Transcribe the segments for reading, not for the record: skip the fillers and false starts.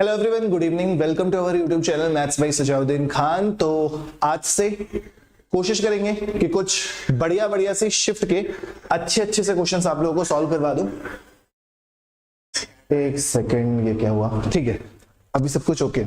Hello everyone, good evening. Welcome to our YouTube channel maths by Sajauddin Khan. तो आज से कोशिश करेंगे कि कुछ बढ़िया बढ़िया से शिफ्ट के अच्छे से क्वेश्चंस आप लोगों को सॉल्व करवा दूं। एक सेकेंड, ये क्या हुआ? ठीक है, अभी सब कुछ ओके।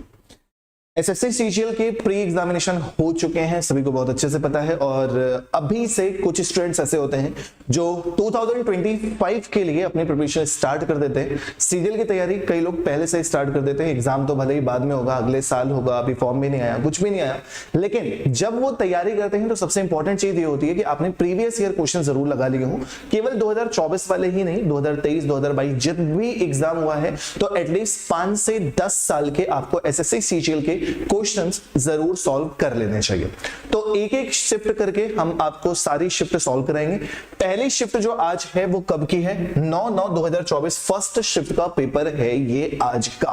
एसएससी सीजीएल के प्री एग्जामिनेशन हो चुके हैं, सभी को बहुत अच्छे से पता है। और अभी से कुछ स्टूडेंट्स ऐसे होते हैं जो 2025 के लिए अपनी प्रिपरेशन स्टार्ट कर देते हैं। सीजीएल की तैयारी कई लोग पहले से स्टार्ट कर देते हैं। एग्जाम तो भले ही बाद में होगा, अगले साल होगा, अभी फॉर्म भी नहीं आया, कुछ भी नहीं आया, लेकिन जब वो तैयारी करते हैं तो सबसे इंपॉर्टेंट चीज ये होती है कि आपने प्रीवियस ईयर क्वेश्चन जरूर लगा लिए हो। केवल 2024 वाले ही नहीं, 2023, 2022 जब भी एग्जाम हुआ है तो एटलीस्ट 5 से 10 साल के आपको एसएससी सीजीएल के क्वेश्चंस जरूर सॉल्व कर लेने चाहिए। तो एक एक शिफ्ट करके हम आपको सारी शिफ्ट सॉल्व कराएंगे। पहली शिफ्ट जो आज है वो कब की है? 9/9/2024 फर्स्ट शिफ्ट का पेपर है ये आज का।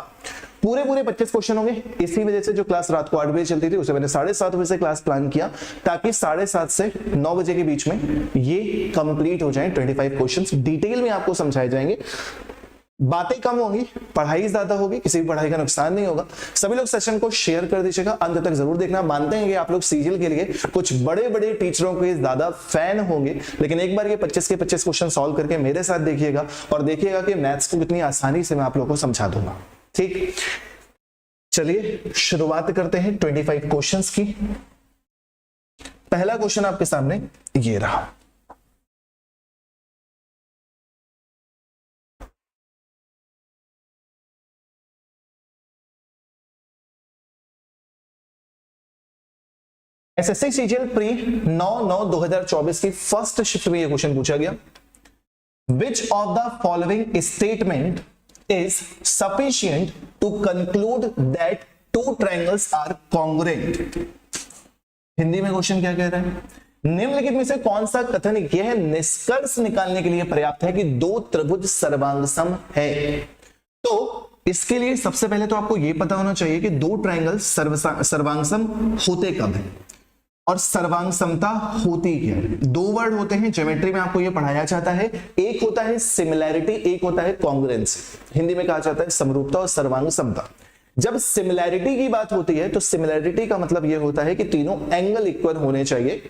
पूरे 25 क्वेश्चन होंगे। इसी वजह से जो क्लास रात को 8 बजे चलती थी उसे मैंने 7:30 बजे से क्लास प्लान किया, ताकि 7:30 से 9 बजे के बीच में ये कंप्लीट हो जाए। 25 क्वेश्चंस डिटेल में आपको समझाए जाएंगे। बातें कम होंगी, पढ़ाई ज्यादा होगी, किसी भी पढ़ाई का नुकसान नहीं होगा। सभी लोग सेशन को शेयर कर दीजिएगा, अंत तक जरूर देखना। मानते हैं कि आप लोग सीजीएल के लिए कुछ बड़े बड़े टीचरों के ज्यादा फैन होंगे, लेकिन एक बार ये 25 के 25 क्वेश्चन सॉल्व करके मेरे साथ देखिएगा और देखिएगा कि मैथ्स को कितनी आसानी से मैं आप लोगों को समझा दूंगा। ठीक, चलिए शुरुआत करते हैं 25 क्वेश्चंस की। पहला क्वेश्चन आपके सामने ये रहा। एसएससी सीजीएल प्री 9/9/2024 की फर्स्ट शिफ्ट में यह क्वेश्चन पूछा गया। Which of the following statement is sufficient to conclude that two triangles are congruent? Hindi में क्वेश्चन क्या कह रहा है? निम्नलिखित में से कौन सा कथन यह निष्कर्ष निकालने के लिए पर्याप्त है कि दो त्रिभुज सर्वांगसम है? तो इसके लिए सबसे पहले तो आपको यह पता होना चाहिए कि दो ट्रायंगल सर्वांगसम होते कब है और सर्वांग समता होती क्या है। दो वर्ड होते हैं, ज्योमेट्री में आपको यह पढ़ाया जाता है। एक होता है सिमिलैरिटी, एक होता है कॉन्ग्रुएंसी। हिंदी में कहा जाता है समरूपता और सर्वांग समता। जब सिमिलैरिटी की बात होती है तो सिमिलैरिटी का मतलब यह होता है कि तीनों एंगल इक्वल होने चाहिए।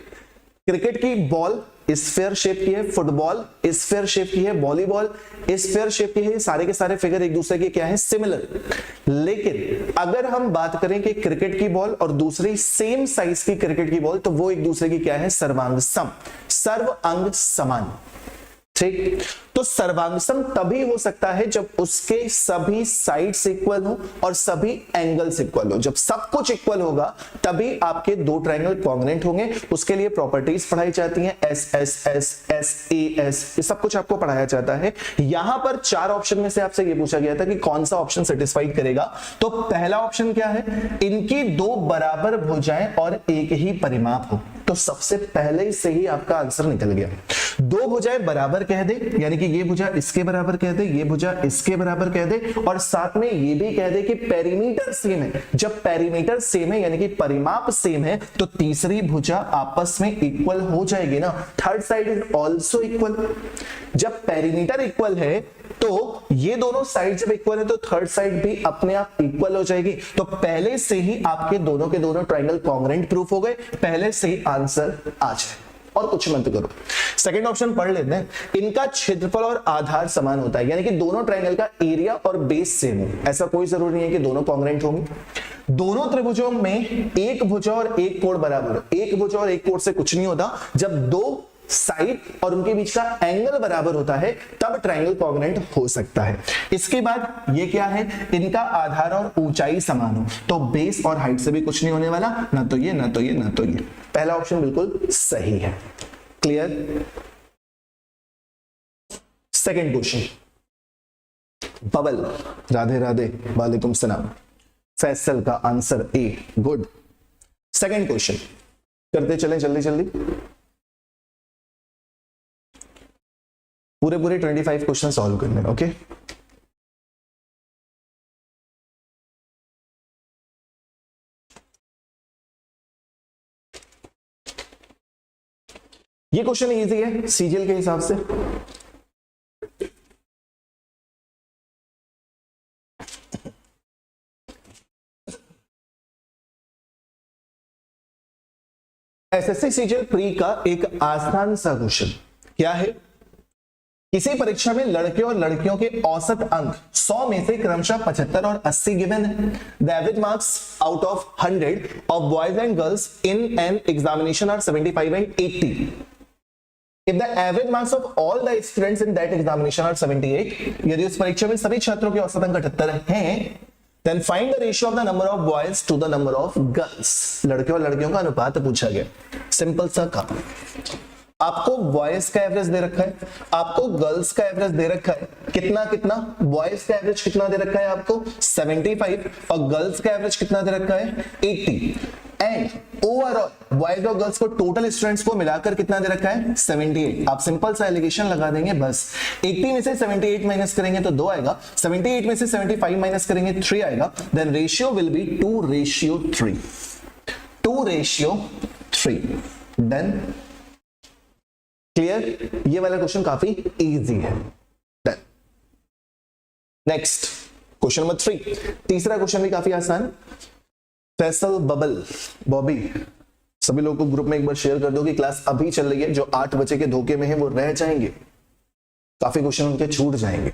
क्रिकेट की बॉल स्फीयर शेप की है, फुटबॉल स्फीयर शेप की है, वॉलीबॉल स्फीयर शेप की है। सारे के सारे फिगर एक दूसरे के क्या है? सिमिलर। लेकिन अगर हम बात करें कि क्रिकेट की बॉल और दूसरी सेम साइज की क्रिकेट की बॉल, तो वो एक दूसरे की क्या है? सर्वांग सम, सर्व अंग समान। ठीक, तो सर्वांगसम तभी हो सकता है जब उसके सभी साइड्स इक्वल हो और सभी एंगल्स इक्वल हो। जब सब कुछ इक्वल होगा तभी आपके दो ट्रायंगल कॉन्ग्रुएंट होंगे। उसके लिए प्रॉपर्टीज पढ़ाई जाती हैं, S S S S A S, ये सब कुछ आपको पढ़ाया जाता है। यहां पर 4 ऑप्शन में से आपसे ये पूछा गया था कि कौन सा ऑप्शन सेटिस्फाइड करेगा। तो पहला ऑप्शन क्या है? इनकी दो बराबर भुजाएं और एक ही परिमाप हो। तो सबसे पहले से ही आपका आंसर निकल गया। दो भुजाएं बराबर कह दे, यानी कि ये भुजा इसके बराबर कह दे, ये भुजा इसके बराबर कह दे, और साथ में ये भी कह दे कि पेरीमीटर सेम है। जब पेरीमीटर सेम है यानी कि परिमाप सेम है तो तीसरी भुजा आपस में इक्वल हो जाएगी ना। Third side is also equal. जब पेरीमीटर इक्वल है तो ये दोनों साइड जब इक्वल है तो थर्ड साइड भी अपने आप इक्वल हो जाएगी। तो पहले से ही आपके दोनों के दोनों ट्रायंगल कॉन्ग्रुएंट प्रूफ हो गए, पहले से ही आंसर आ जाए और कुछ मत करो। सेकंड ऑप्शन पढ़ लेते हैं। इनका क्षेत्रफल और आधार समान होता है, यानी कि दोनों ट्रायंगल का एरिया और बेस सेम हो। ऐसा कोई जरूरी नहीं है कि दोनों कॉन्ग्रुएंट होंगे। दोनों त्रिभुजों में एक भुजा और एक कोण बराबर हो। एक भुजा और एक कोण से कुछ नहीं होता। जब दो साइड और उनके बीच का एंगल बराबर होता है तब ट्रायंगल कॉन्ग्रुएंट हो सकता है। इसके बाद ये क्या है? इनका आधार और ऊंचाई समान हो। तो बेस और हाइट से भी कुछ नहीं होने वाला, ना तो ये ना तो ये ना तो ये। पहला ऑप्शन बिल्कुल सही है। Clear? Second question. Bubble, Radhe Radhe, वालेकुम सलाम। फैसल का answer A, good. Second question करते चलें जल्दी जल्दी। पूरे 25 क्वेश्चन सॉल्व करने, ओके? ये क्वेश्चन इजी है सीजीएल के हिसाब से। एसएससी सीजीएल प्री का एक आसान सा क्वेश्चन क्या है, किसी परीक्षा में लड़के और लड़कियों के औसत अंक 100 में से क्रमशः 75 और 80 गिवन है। The average marks out of 100 of boys and girls in an examination are 75 and 80। If the average marks of all the students in that examination are 78, यदि उस परीक्षा में सभी छात्रों के औसत अंक 78 हैं, then find the ratio of the number of boys to the number of girls। लड़के और लड़कियों का अनुपात पूछा गया। सिंपल सा काम। आपको बॉयज का एवरेज दे रखा है, आपको गर्ल्स का एवरेज दे रखा है, कितना कितना, बॉयज का एवरेज कितना दे रखा है आपको 75 और गर्ल्स का एवरेज कितना दे रखा है 80 एंड ओवरऑल बॉयज और गर्ल्स को टोटल स्टूडेंट्स को मिलाकर कितना दे रखा है 78। आप सिंपल सा एलिगेशन लगा देंगे बस। 80 में से 78 माइनस करेंगे तो 2 आएगा, 78 में से 75 माइनस करेंगे 3 आएगा, then ratio will be 2:3। 2:3। Then clear, ये वाला क्वेश्चन काफी इजी है। नेक्स्ट क्वेश्चन नंबर 3, तीसरा क्वेश्चन भी काफी आसान। फैसल बॉबी सभी लोगों को ग्रुप में एक बार शेयर कर दो कि क्लास अभी चल रही है, जो 8 बजे के धोखे में है वो रह जाएंगे, काफी क्वेश्चन उनके छूट जाएंगे।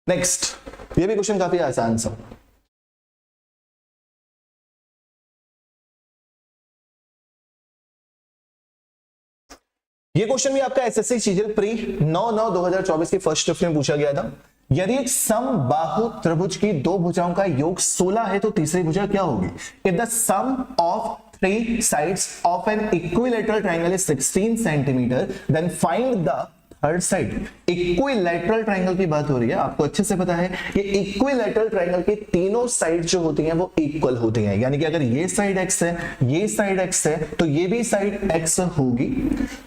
नेक्स्ट ये भी क्वेश्चन काफी आसान सा। ये क्वेश्चन भी आपका एसएससी सीजीएल प्री 9/9/2024 की फर्स्ट शिफ्ट में पूछा गया था। यदि एक समबाहु त्रिभुज की दो भुजाओं का योग 16 है तो तीसरी भुजा क्या होगी? If the sum of 3 sides of an equilateral triangle is 16 centimeter, then find the third side. Equilateral triangle की बात हो रही है, आपको अच्छे से पता है कि इक्विलैटरल ट्रायंगल की तीनों साइड जो होती हैं वो इक्वल होती हैं, यानी कि अगर ये साइड x है, ये साइड x है, तो ये भी साइड x होगी।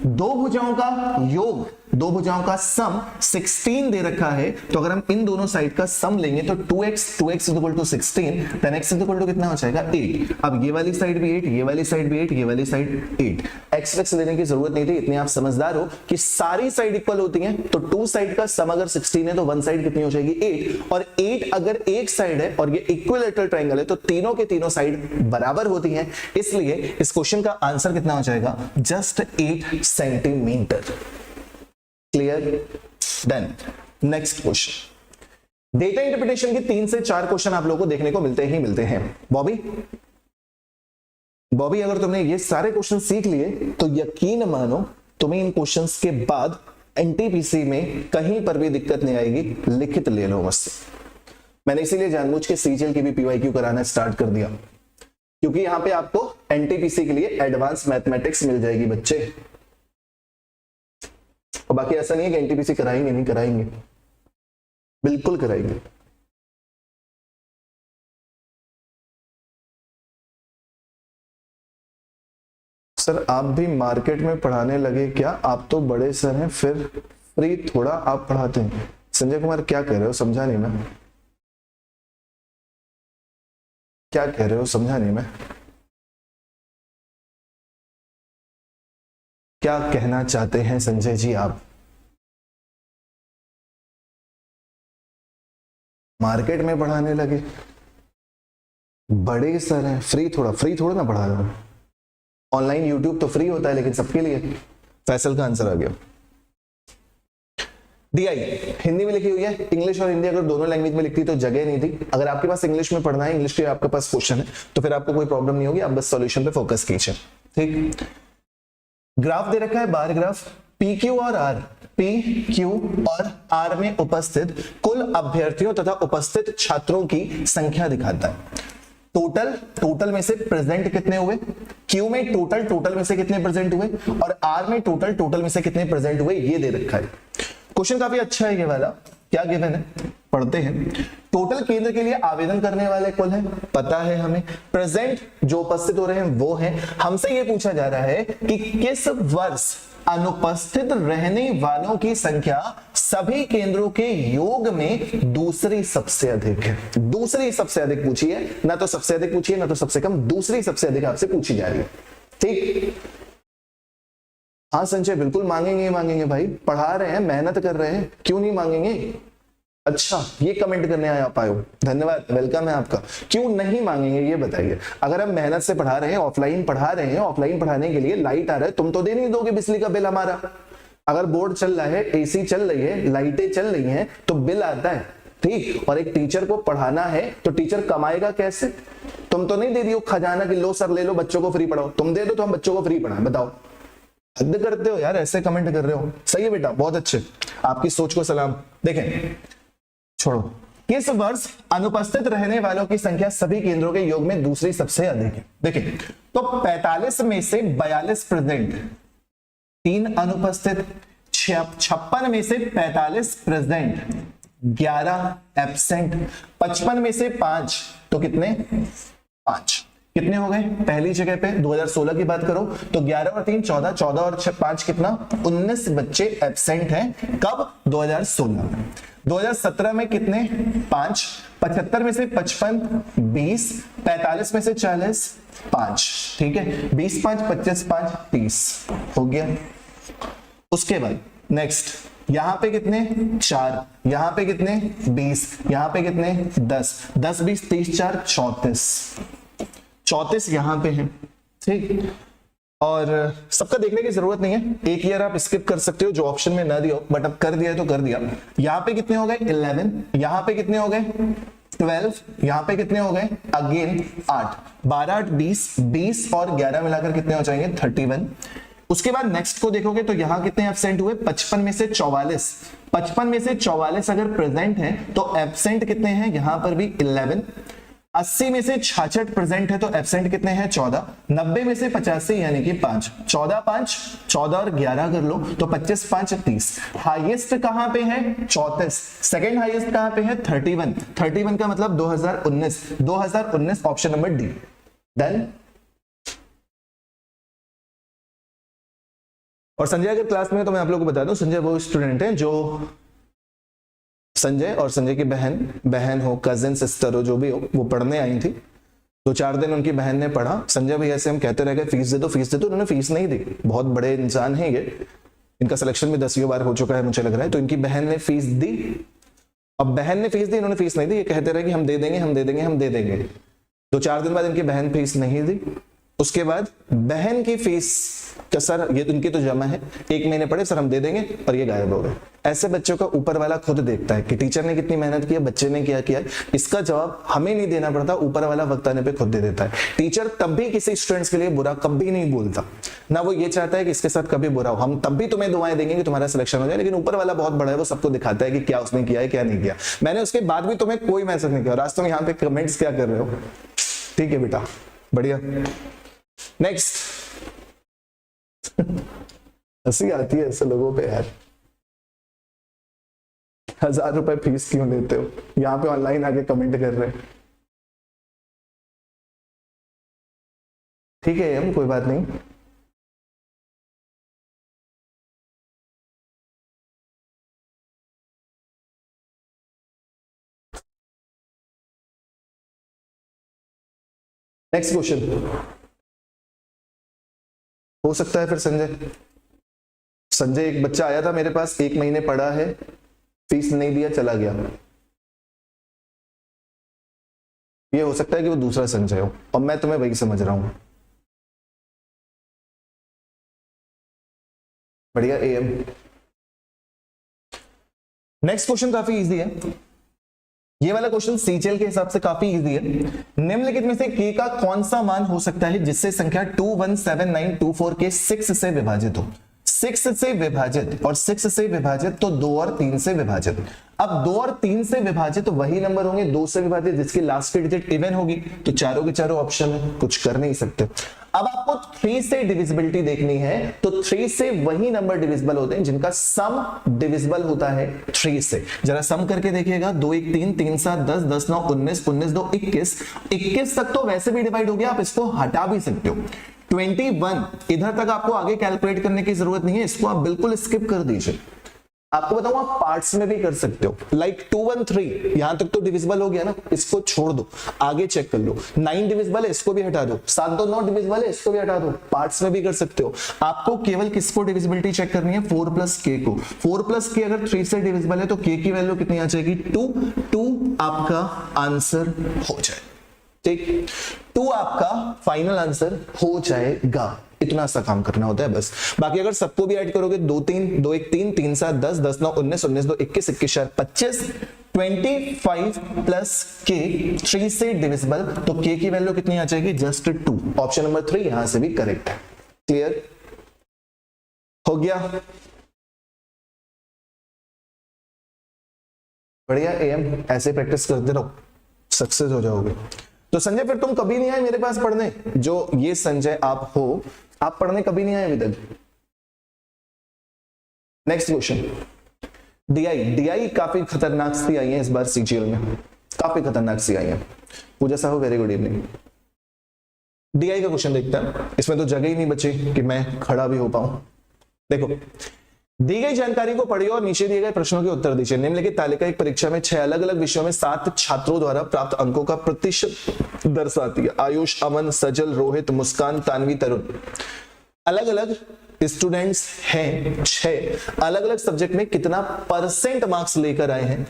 दो भुजाओं का योग, दो भुजाओं का सम 16 दे रखा है, तो अगर हम इन दोनों साइड का सम लेंगे तो 2x is equal to 16, then x is equal to कितना हो जाएगा 8। अब ये वाली साइड भी 8, ये वाली साइड भी 8, ये वाली साइड 8। x लेने की जरूरत नहीं थी, इतने आप समझदार हो कि सारी साइड इक्वल होती हैं, तो 2 साइड का सम अगर 16 है तो 1 साइड कितनी हो जाएगी 8, और 8 अगर एक साइड है और ये इक्विलैटरल ट्रायंगल है तो तीनों के तीनों साइड बराबर होती हैं, इसलिए इस क्वेश्चन का आंसर कितना हो जाएगा just 8 centimetre. Clear? Done. Next question, data interpretation के 3 से 4 क्वेश्चन आप लोगों को देखने को मिलते हैं। बॉबी अगर तुमने ये सारे क्वेश्चन सीख लिए तो यकीन मानो तुम्हें इन क्वेश्चंस के बाद एनटीपीसी में कहीं पर भी दिक्कत नहीं आएगी, लिखित ले लो मुझसे। मैंने इसीलिए जानबूझ के सीजीएल की भी पीवाईक्यू कराना स्टार्ट कर दिया, क्योंकि यहां पे आपको एनटीपीसी के लिए एडवांस मैथमेटिक्स मिल जाएगी बच्चे। और बाकी ऐसा नहीं है कि एनटीपीसी कराएंगे नहीं, कराएंगे, बिल्कुल कराएंगे। सर आप भी मार्केट में पढ़ाने लगे क्या? आप तो बड़े सर हैं, फिर फ्री थोड़ा आप पढ़ाते हैं। संजय कुमार क्या कह रहे हो, समझा नहीं मैं, क्या कह रहे हो समझा नहीं मैं, क्या कहना चाहते हैं संजय जी आप? मार्केट में पढ़ाने लगे, बड़े सर हैं, फ्री थोड़ा ना पढ़ा रहे हो। ऑनलाइन यूट्यूब तो फ्री होता है लेकिन सबके लिए। फैसल का आंसर आ गया। DI हिंदी में लिखी हुई है, इंग्लिश और हिंदी अगर दोनों लैंग्वेज में लिखती तो जगह नहीं थी। अगर आपके पास इंग्लिश में पढ़ना है, इंग्लिश के आपके पास क्वेश्चन है, तो फिर आपको कोई प्रॉब्लम नहीं होगी, आप बस सॉल्यूशन पे फोकस कीजिए। ठीक, ग्राफ दे रखा है, बार ग्राफ PQ और R में उपस्थित कुल अभ्यर्थियों तथा उपस्थित छात्रों की संख्या दिखाता है। टोटल में से प्रेजेंट कितने हुए, Q में टोटल में से कितने प्रेजेंट हुए, और R में टोटल में से कितने प्रेजेंट हुए, ये दे रखा है। क्वेश्चन काफी अच्छा है ये वाला। क्या गिवन है, पढ़ते हैं। टोटल केंद्र के लिए आवेदन करने वाले कुल है, पता है हमें। प्रेजेंट जो उपस्थित हो रहे हैं वो है। हमसे ये पूछा जा रहा है कि किस वर्ष अनुपस्थित रहने वालों की संख्या सभी केंद्रों के योग में दूसरी सबसे अधिक है। दूसरी सबसे अधिक पूछी है, ना तो सबसे अधिक पूछी है ना तो सबसे कम, दूसरी सबसे अधिक आपसे पूछी जा रही है। ठीक, हाँ संजय बिल्कुल मांगेंगे भाई, पढ़ा रहे हैं, मेहनत कर रहे हैं, क्यों नहीं मांगेंगे। अच्छा, ये कमेंट करने आए आप आए हो, धन्यवाद, वेलकम है आपका। क्यों नहीं मांगेंगे ये बताइए? अगर हम मेहनत से पढ़ा रहे हैं, ऑफलाइन पढ़ा रहे हैं, ऑफलाइन पढ़ाने के लिए लाइट आ रहा है, तुम तो दे नहीं दोगे बिजली का बिल हमारा। अगर बोर्ड चल रहा है, एसी चल रही है, लाइटें चल रही हैं, तो बिल आता है, ठीक। और एक टीचर को पढ़ाना है तो टीचर कमाएगा कैसे? तुम तो नहीं दे दियो खजाना कि लो सर ले लो बच्चों को फ्री पढ़ाओ, तुम दे दो तो हम बच्चों को फ्री पढ़ाएं, बताओ। हद करते हो यार, ऐसे कमेंट कर रहे हो। सही है बेटा, बहुत अच्छे, आपकी सोच को सलाम। देखें, छोड़ो। किस वर्ष अनुपस्थित रहने वालों की संख्या सभी केंद्रों के योग में दूसरी सबसे अधिक है? देखिए, तो 45 में से 42 प्रेजेंट, 3 अनुपस्थित, 56 में से 45 प्रेजेंट, 11 एब्सेंट, 55 में से 5, तो कितने? 5। कितने हो गए पहली जगह पे? 2016 की बात करो तो 11 और 3 14, 14 और 5 कितना? 19 बच्चे एब्सेंट हैं। कब? 2016 में। 2017 में कितने? 5। 75 में से 55, 20। 45 में से 40, 5। ठीक है, 20 5 25 5 30 हो गया। उसके बाद नेक्स्ट, यहां पे कितने? 4, यहां पे कितने? 20, यहां पे कितने? 10। 10 20 30 4 34, 34 यहां पे है, ठीक। और सबका देखने की जरूरत नहीं है, एक ईयर आप स्किप कर सकते हो जो ऑप्शन में ना दिया हो, बट अब कर दिया है तो कर दिया। यहां पे कितने हो गए? 11। यहां पे कितने हो गए? 12। यहां पे कितने हो गए? अगेन 8। 12 8 20, 20 और 11 मिलाकर कितने हो जाएंगे? 31। उसके बाद नेक्स्ट को देखोगे तो यहां कितने एब्सेंट हुए? 55 में से 44। 55 में से 44 अगर प्रेजेंट है तो एब्सेंट कितने हैं? यहां पर भी 11। 80 में से 66 प्रेजेंट है तो एब्सेंट कितने हैं? 14। 90 में से 85 यानी कि 5। 14 5, 14 और 11 कर लो तो 25 5 30। हाईएस्ट कहां पे है? 34। सेकंड हाईएस्ट कहां पे है? 31। 31 का मतलब 2019। 2019 ऑप्शन नंबर डी। डन। और संजय अगर क्लास में है तो मैं आप लोगों को बता दूं, संजय वो स्टूडेंट है जो, संजय और संजय की बहन हो, कजिन सिस्टर हो, जो भी हो, वो पढ़ने आई थी। 2-4 दिन उनकी बहन ने पढ़ा। संजय भैया से हम कहते रह गए फीस दे दो फीस दे दो, उन्होंने फीस नहीं दी। बहुत बड़े इंसान हैं ये, इनका सिलेक्शन भी 10वीं बार हो चुका है मुझे लग रहा है। तो इनकी बहन ने फीस दी। अब बहन ने फीस दी, इन्होंने फीस नहीं दी। ये कहते रहे कि हम दे देंगे हम दे देंगे हम दे देंगे। 2-4 दिन बाद इनकी बहन फीस नहीं दी। उसके बाद बहन की फीस क्या सर, ये तो इनकी तो जमा है, 1 महीने पढ़े सर हम दे देंगे, और ये गायब हो गए। ऐसे बच्चों का ऊपर वाला खुद देखता है कि टीचर ने कितनी मेहनत की है, बच्चे ने क्या किया है। इसका जवाब हमें नहीं देना पड़ता, ऊपर वाला वक्त आने पे खुद दे देता है। टीचर तब भी किसी स्टूडेंट्स के लिए बुरा कभी नहीं बोलता, ना वो ये चाहता है कि इसके साथ कभी बुरा हो। हम तब भी तुम्हें दुआएं देंगे कि तुम्हारा सिलेक्शन हो जाए, लेकिन ऊपर वाला बहुत बड़ा है, वो सबको दिखाता है कि क्या उसने किया है क्या नहीं किया। मैंने उसके बाद भी तुम्हें कोई मैसेज नहीं किया, आज तुम यहाँ पे कमेंट्स क्या कर रहे हो? ठीक है बेटा, बढ़िया। नेक्स्ट। हंसी आती है ऐसे लोगों पे यार। 1000 रुपए फीस क्यों लेते हो? यहां पे ऑनलाइन आके कमेंट कर रहे हैं। ठीक है हम, कोई बात नहीं। नेक्स्ट क्वेश्चन हो सकता है फिर संजय एक बच्चा आया था मेरे पास, 1 महीने पढ़ा है, फीस नहीं दिया, चला गया। ये हो सकता है कि वो दूसरा संजय हो, और मैं तुम्हें वही समझ रहा हूं। बढ़िया एम। नेक्स्ट क्वेश्चन काफी इजी है। ये वाला क्वेश्चन सीजीएल के हिसाब से काफी इजी है। निम्नलिखित में से के का कौन सा मान हो सकता है जिससे संख्या 217924 के 6 से विभाजित हो? 6 से विभाजित, और 6 से विभाजित तो 2 और 3 से विभाजित। अब 2 और 3 से विभाजित तो वही नंबर होंगे, 2 से विभाजित जिसकी लास्ट की डिजिट इवन होगी, तो चारों के चारों ऑप्शन है, कुछ कर नहीं सकते। अब आपको 3 से डिविजिबिलिटी देखनी है, तो 3 से वही नंबर डिविजिबल होते हैं जिनका सम डिविजिबल होता है 3 से। जरा सम करके देखिएगा, 2 1 3, 3 7 10, 10 9 19, 19 2 21, 21 तक तो वैसे भी डिवाइड हो गया, आप इसको हटा भी सकते हो। 21 इधर तक आपको आगे कैलकुलेट करने की जरूरत नहीं है, इसको आप बिल्कुल स्किप कर दीजिए। आपको बताऊं आप पार्ट्स में भी कर सकते हो, लाइक 213 यहां तक तो डिविजिबल हो गया ना, इसको छोड़ दो, आगे चेक कर लो, 9 डिविजिबल है, इसको भी हटा दो, 7 2 9 डिविजिबल है, इसको भी हटा दो, पार्ट्स में भी कर सकते हो। आपको केवल किसको डिविजिबिलिटी चेक करनी है, 4 प्लस के को। 4 प्लस के अगर 3 से डिविजिबल है तो के की वैल्यू कितनी आ जाएगी, 2। 2 आपका आंसर हो जाए, ठीक, 2 आपका फाइनल आंसर हो जाएगा। इतना सा काम करना होता है बस। बाकी अगर सबको भी ऐड करोगे 2 3 2 1 3 3 7 10 10 9 19 19 2 21 21 25 25 प्लस के 3 से डिविजिबल, तो के की वैल्यू कितनी आ जाएगी, जस्ट 2। ऑप्शन नंबर 3 यहां से भी करेक्ट है। क्लियर हो गया, बढ़िया। एम ऐसे प्रैक्टिस करते रहो, सक्सेस हो जाओगे। तो संजय फिर तुम कभी नहीं आए मेरे पास पढ़ने, जो ये संजय आप हो, आप पढ़ने कभी नहीं आए अभी तक। नेक्स्ट क्वेश्चन, डीआई काफी खतरनाक सी आई है इस बार सीजीएल में, काफी खतरनाक सी आई है। पूजा साहब वेरी गुड इवनिंग। डीआई का क्वेश्चन देखते हैं, इसमें तो जगह ही नहीं बची कि मैं खड़ा भी हो पाऊं। देखो, दी गई जानकारी को पढ़िए और नीचे दिए गए प्रश्नों के उत्तर दीजिए। निम्नलिखित तालिका एक परीक्षा में 6 अलग अलग विषयों में 7 छात्रों द्वारा प्राप्त अंकों का प्रतिशत दर्शाती है। आयुष, अमन, सजल, रोहित, मुस्कान, तानवी, तरुण, अलग अलग स्टूडेंट्स हैं। 6 अलग अलग सब्जेक्ट में कितना परसेंट मार्क्स लेकर आए हैं,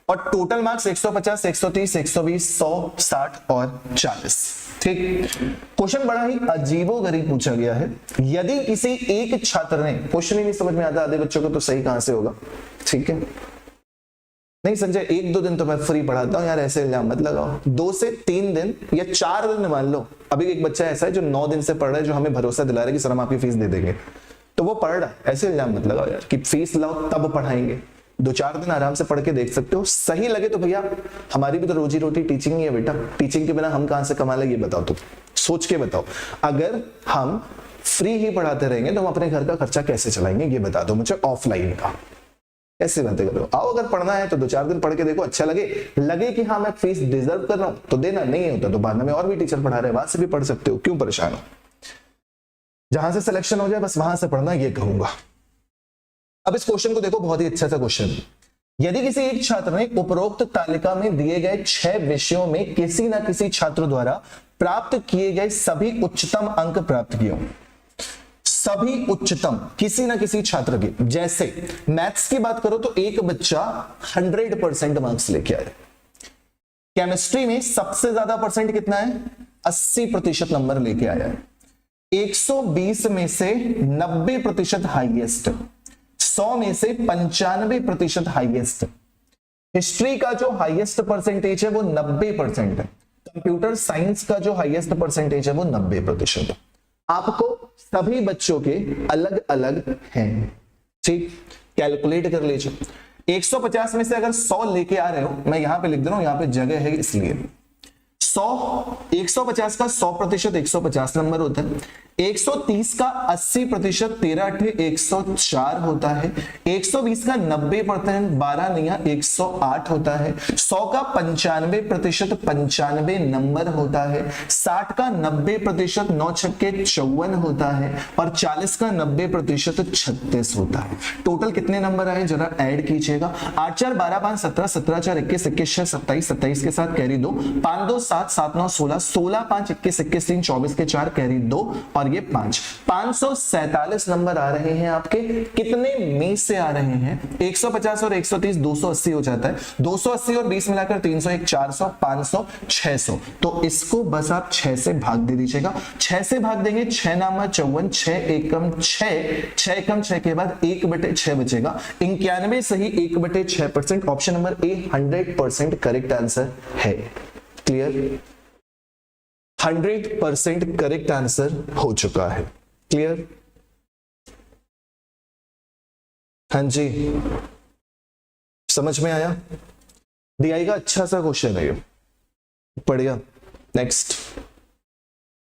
और टोटल मार्क्स 150, 130, 120, 100, 60 और 40। ठीक, क्वेश्चन बड़ा ही अजीबोगरीब पूछा गया है। यदि किसी एक छात्र ने, क्वेश्चन ही नहीं समझ में आता आधे बच्चों को, तो सही कहां से होगा। ठीक है, नहीं संजय 1 2 दिन तो मैं फ्री पढ़ाता हूं यार, ऐसे इल्जाम मत लगाओ। 2 से 3 दिन या 4 दिन मान लो। अभी एक बच्चा ऐसा है जो 9 दिन से पढ़ रहा है, जो हमें भरोसा दिला रहा है कि सर हम आपकी फीस दे देंगे, तो वो पढ़ रहा है। ऐसे इल्जाम मत लगाओ यार कि फीस लाओ तब पढ़ाएंगे। 2-4 दिन आराम से पढ़ के देख सकते हो, सही लगे तो भैया हमारी भी तो रोजी रोटी टीचिंग ही है बेटा, टीचिंग के बिना हम कहां से कमा लेंगे, बताओ तो, सोच के बताओ। अगर हम फ्री ही पढ़ाते रहेंगे तो हम अपने घर का खर्चा कैसे चलाएंगे, ये बता दो मुझे ऑफलाइन का। ऐसे बातें करो। आओ अगर पढ़ना है तो 2-4 दिन पढ़ के देखो, अच्छा लगे कि हाँ मैं फीस डिजर्व कर रहा हूं तो देना, नहीं होता तो बाद में और भी टीचर पढ़ा रहे हैं, वहां से भी पढ़ सकते हो, क्यों परेशान हो। जहां से सिलेक्शन हो जाए बस वहां से पढ़ना, ये कहूंगा। अब इस क्वेश्चन को देखो, बहुत ही अच्छा सा क्वेश्चन। यदि किसी एक छात्र ने उपरोक्त तालिका में दिए गए 6 विषयों में किसी न किसी छात्र द्वारा प्राप्त किए गए सभी उच्चतम अंक प्राप्त किए, सभी उच्चतम किसी ना किसी छात्र के, जैसे मैथ्स की बात करो तो एक बच्चा 100% मार्क्स लेके आया, केमिस्ट्री में सबसे ज्यादा परसेंट कितना है, 80% नंबर लेके आया है, 120 में से 90% हाईएस्ट, 100 में से 95% हाईएस्ट। हिस्ट्री का जो हाईएस्ट परसेंटेज है वो 90% है। कंप्यूटर साइंस का जो हाईएस्ट परसेंटेज है वो 90% है। आपको सभी बच्चों के अलग अलग हैं, ठीक, कैलकुलेट कर लीजिए। 150 में से अगर 100 लेके आ रहे हो, मैं यहां पे लिख दे रहा हूं, यहां पे जगह है इसलिए 150 का 100% 150 नंबर होता है। 130 का 80% 13 104 होता है। 120 का 90% 12 नहीं 108 होता है। 100 का 95% 95 नंबर होता है। 60 का 90% 9 छक्के 54 होता है, और 40 का 90% 36 होता है। टोटल कितने नंबर आए जरा ऐड कीजिएगा। 8 4 12 5 17 17 4 21 21 6 27 27 के साथ कैरी 2, 5 2 7 7 9 16 16 5 21 21 3 24 के 4 कैरी 2 और ये 5, 547 नंबर आ रहे हैं आपके। कितने में से आ रहे हैं, 150 और 130 280 हो जाता है, 280 और 20 मिलाकर 301 400 500 600। तो इसको बस आप 6 से भाग दे दीजिएगा। 6 से भाग देंगे, 6 नामा 54, 6 एकम 6, 6 एकम 6 के बाद 1/6 बचेगा। 91 सही 1/6%। ऑप्शन नंबर ए 100% करेक्ट आंसर है। क्लियर, 100% करेक्ट आंसर हो चुका है। क्लियर, हाँ जी, समझ में आया। डीआई का अच्छा सा क्वेश्चन है ये, बढ़िया। नेक्स्ट,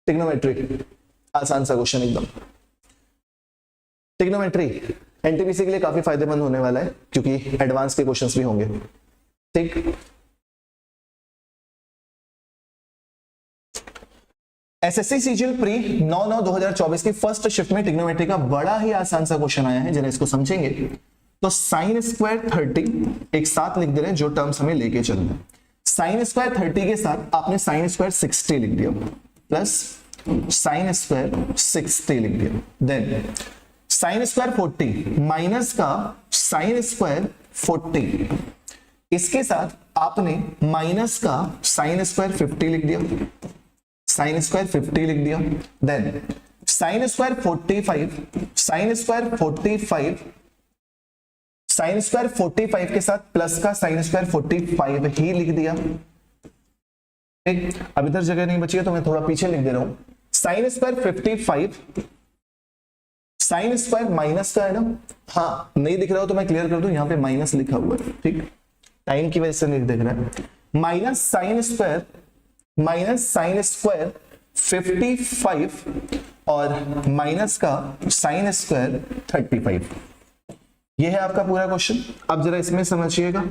ट्रिग्नोमेट्री, आसान सा क्वेश्चन एकदम। ट्रिग्नोमेट्री एनटीपीसी के लिए काफी फायदेमंद होने वाला है, क्योंकि एडवांस के क्वेश्चंस भी होंगे। ठीक, एसएससी सीजीएल प्री 9/9/2024 की फर्स्ट शिफ्ट में ट्रिग्नोमेट्री का बड़ा ही आसान सा क्वेश्चन आया है, जरा इसको समझेंगे तो साइन स्क्वायर 30 एक साथ लिख दे रहे हैं, जो टर्म्स हमें लेके चलना है। साइन स्क्वायर 30 के साथ आपने साइन स्क्वायर 60 लिख दिया, प्लस साइन स्क्वायर 60 लिख दिया। देन साइन स्क्वायर 40 माइनस का साइन स्क्वायर 40, इसके साथ आपने माइनस का साइन स्क्वायर 50 लिख दिया, साइन स्क्वायर 50 लिख दिया। Then sine square 45, sine square 45, sine square 45 के साथ प्लस का साइन स्क्वायर 45 ही लिख दिया। ठीक, अब इधर जगह नहीं बची है तो मैं थोड़ा पीछे लिख दे रहा हूं। Sine square 55, sine square minus का है ना, हाँ नहीं दिख रहा हो तो मैं क्लियर कर दूं, यहां पे माइनस लिखा हुआ है, ठीक, टाइम की वजह से नहीं दिख रहा है। माइनस साइन स्क्वायर 55 और माइनस का साइन स्क्वायर 35। यह है आपका पूरा क्वेश्चन। अब जरा इसमें समझिएगा,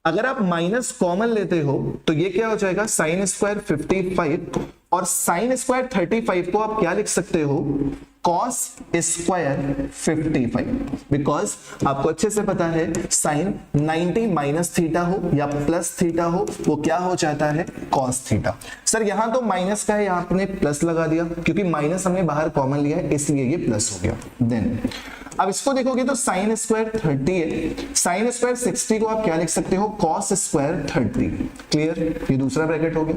अगर आप माइनस कॉमन लेते हो तो ये क्या हो जाएगा, साइन स्क्वायर 55 और साइन स्क्वायर 35 को आप क्या लिख सकते हो, कॉस स्क्वायर 55, बिकॉज आपको अच्छे से पता है साइन 90 माइनस थीटा हो या प्लस थीटा हो वो क्या हो जाता है, कॉस थीटा। सर यहां तो माइनस का है, यहां आपने प्लस लगा दिया क्योंकि माइनस हमने बाहर कॉमन लिया है इसलिए ये प्लस हो गया। देन अब इसको देखोगे तो साइन स्क्वायर 30 है, साइन स्क्वायर 60 को आप क्या लिख सकते हो, कॉस स्क्वायर 30। क्लियर, ये दूसरा ब्रैकेट हो गया।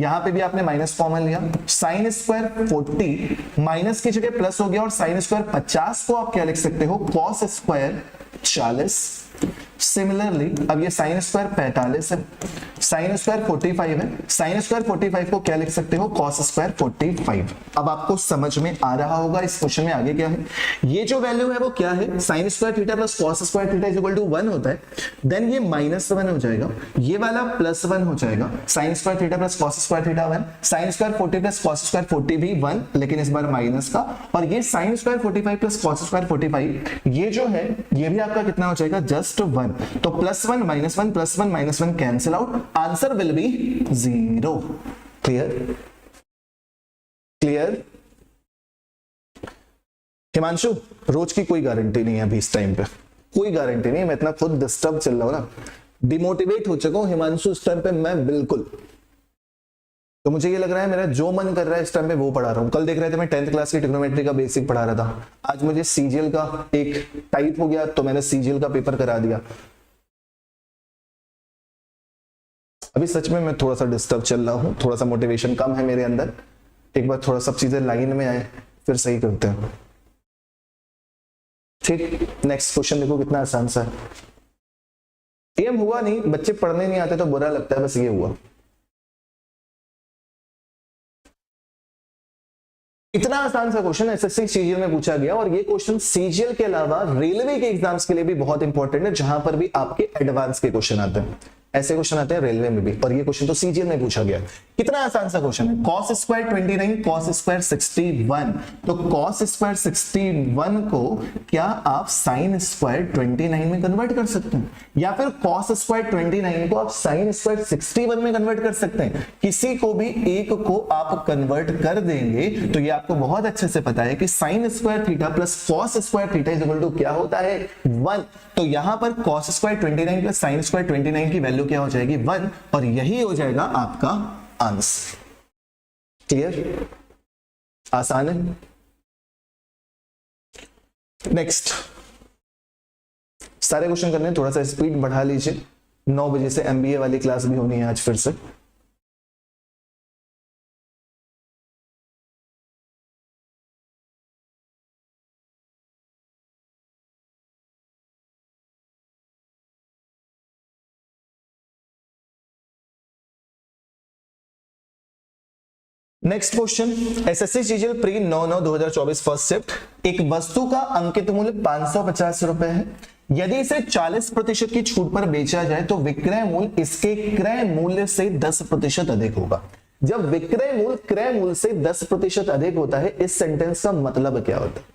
यहां पे भी आपने माइनस कॉमन लिया, साइन स्क्वायर 40 माइनस की जगह प्लस हो गया और साइन स्क्वायर 50 को आप क्या लिख सकते हो, कॉस स्क्वायर 40। सिमिलरली अब ये साइन स्क्वायर 45 है, साइन स्क्वायर 45 है, साइन स्क्वायर 45 को क्या लिख सकते हो, कॉस स्क्वायर 45। अब आपको समझ में आ रहा होगा इस क्वेश्चन में आगे क्या है। ये जो वैल्यू है वो क्या है, sine square theta plus cos square theta is equal to 1 होता है। देन ये -1 हो जाएगा, ये वाला +1 हो जाएगा। Sign square theta plus cos square theta 1, sine square 40 plus cos square 40 भी 1, लेकिन इस बार माइनस का। और ये sign square 45 plus cos square 45 ये जो है ये भी आपका कितना हो जाएगा, जस्ट 1। तो +1 -1 +1 -1 cancel out, answer will be 0। Clear, clear. Himanshu रोज की कोई गारंटी नहीं है अभी इस टाइम पे, कोई गारंटी नहीं है। मैं इतना खुद डिस्टर्ब चल रहा हूं ना, डिमोटिवेट हो चुका हूं हिमांशु इस टाइम पे मैं बिल्कुल। तो मुझे ये लग रहा है मेरा जो मन कर रहा है इस टाइम पे वो पढ़ा रहा हूं। कल देख रहे थे मैं 10th क्लास की ट्रिग्नोमेट्री का बेसिक पढ़ा रहा था, आज मुझे सीजीएल का एक टाइप हो गया तो मैंने सीजीएल का पेपर करा दिया। अभी सच में मैं थोड़ा सा डिस्टर्ब चल रहा हूं, थोड़ा सा मोटिवेशन कम है मेरे अंदर। एक बार थोड़ा सब चीजें लाइन में आए फिर सही करते हैं। ठीक, नेक्स्ट क्वेश्चन देखो कितना आसान सा है। एम हुआ नहीं, बच्चे पढ़ने नहीं आते तो बुरा लगता है, बस ये हुआ। इतना आसान सा क्वेश्चन एसएससी सीजीएल में पूछा गया और ये क्वेश्चन सीजीएल के अलावा रेलवे के एग्जाम्स के लिए भी बहुत इंपॉर्टेंट है, जहां पर भी आपके एडवांस के क्वेश्चन आते हैं। ऐसे क्वेश्चन आते हैं रेलवे में भी, और ये क्वेश्चन तो सीजीएल में पूछा गया। कितना आसान सा क्वेश्चन है, cos स्क्वायर 29 cos स्क्वायर 61। तो cos स्क्वायर 61 को क्या आप sin स्क्वायर 29 में कन्वर्ट कर सकते हैं, या फिर cos स्क्वायर 29 को आप sin स्क्वायर 61 में कन्वर्ट कर सकते हैं। किसी को भी एक को आप कन्वर्ट कर देंगे तो ये आपको बहुत अच्छे से पता है कि sin square theta plus cos square theta is equal to क्या होता है, 1। तो यहां पर cos square 29 plus sin square 29 की वैल्यू क्या हो जाएगी, 1, और यही हो जाएगा आपका आंसर। क्लियर, आसान है। नेक्स्ट सारे क्वेश्चन करने, थोड़ा सा स्पीड बढ़ा लीजिए। 9 बजे से एमबीए वाली क्लास भी होनी है आज फिर से। Next question, SSC CGL pre 9/9/2024 first shift. एक वस्तु का अंकित मूल्य 550 रुपए है। यदि इसे 40% की छूट पर बेचा जाए तो विक्रय मूल्य इसके क्रय मूल्य से 10% अधिक होगा। जब विक्रय मूल्य क्रय मूल्य से 10% अधिक होता है, इस सेंटेंस का मतलब क्या होता है।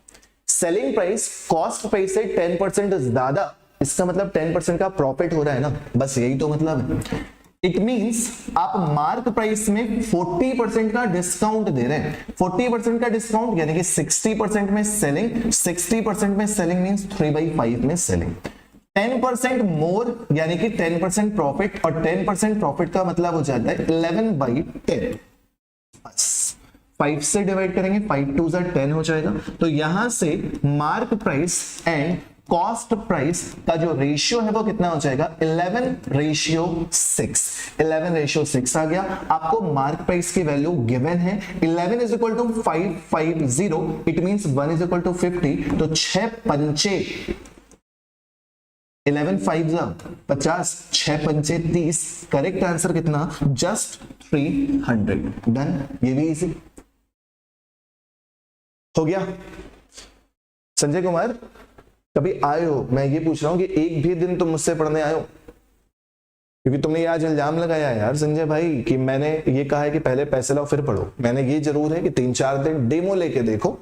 सेलिंग प्राइस कॉस्ट प्राइस से 10% ज्यादा, इसका मतलब 10% का प्रॉफिट हो रहा है ना, बस यही तो मतलब है। इट मींस आप मार्क प्राइस में 40% का डिस्काउंट दे रहे हैं। 40% का डिस्काउंट यानी कि 60% में सेलिंग, 60% में सेलिंग मींस 3/5 में सेलिंग। 10% मोर यानी कि 10% प्रॉफिट, और 10% प्रॉफिट का मतलब हो जाता है 11/10। 5 से डिवाइड करेंगे, 5 2 10 हो जाएगा। तो यहां से mark price and cost price का जो रेशियो है वो कितना हो जाएगा, 11:6। 11:6 आ गया। आपको मार्क प्राइस की वैल्यू गिवन है 11 = 550, इट मींस 1 = 50। तो 6 पंचे 11 5 50, 6 पंचे 30। करेक्ट आंसर कितना, जस्ट 300। डन, ये भी इजी हो गया। संजय कुमार कभी आए हो, मैं ये पूछ रहा हूं कि एक भी दिन तुम मुझसे पढ़ने आए हो? क्योंकि तुमने ये आज इल्जाम लगाया यार संजय भाई कि मैंने ये कहा है कि पहले पैसे लाओ फिर पढ़ो। मैंने ये जरूर है कि 3-4 दिन डेमो लेके देखो,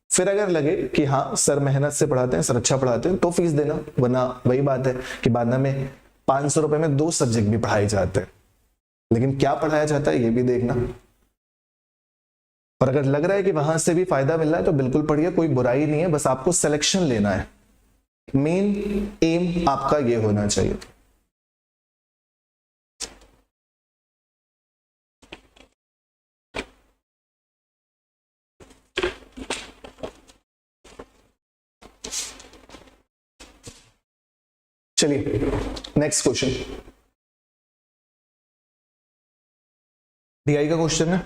फिर अगर लगे कि हाँ सर मेहनत से पढ़ाते हैं, सर अच्छा पढ़ाते हैं, तो फीस देना। वरना वही बात है कि बाद में 500 रुपए में 2 सब्जेक्ट भी पढ़ाए जाते हैं, लेकिन क्या पढ़ाया जाता है ये भी देखना। और अगर लग रहा है कि वहां से भी फायदा मिल रहा है तो बिल्कुल पढ़िए, कोई बुराई नहीं है, बस आपको सिलेक्शन लेना है। मेन एम आपका ये होना चाहिए। चलिए नेक्स्ट क्वेश्चन, डीआई का क्वेश्चन है।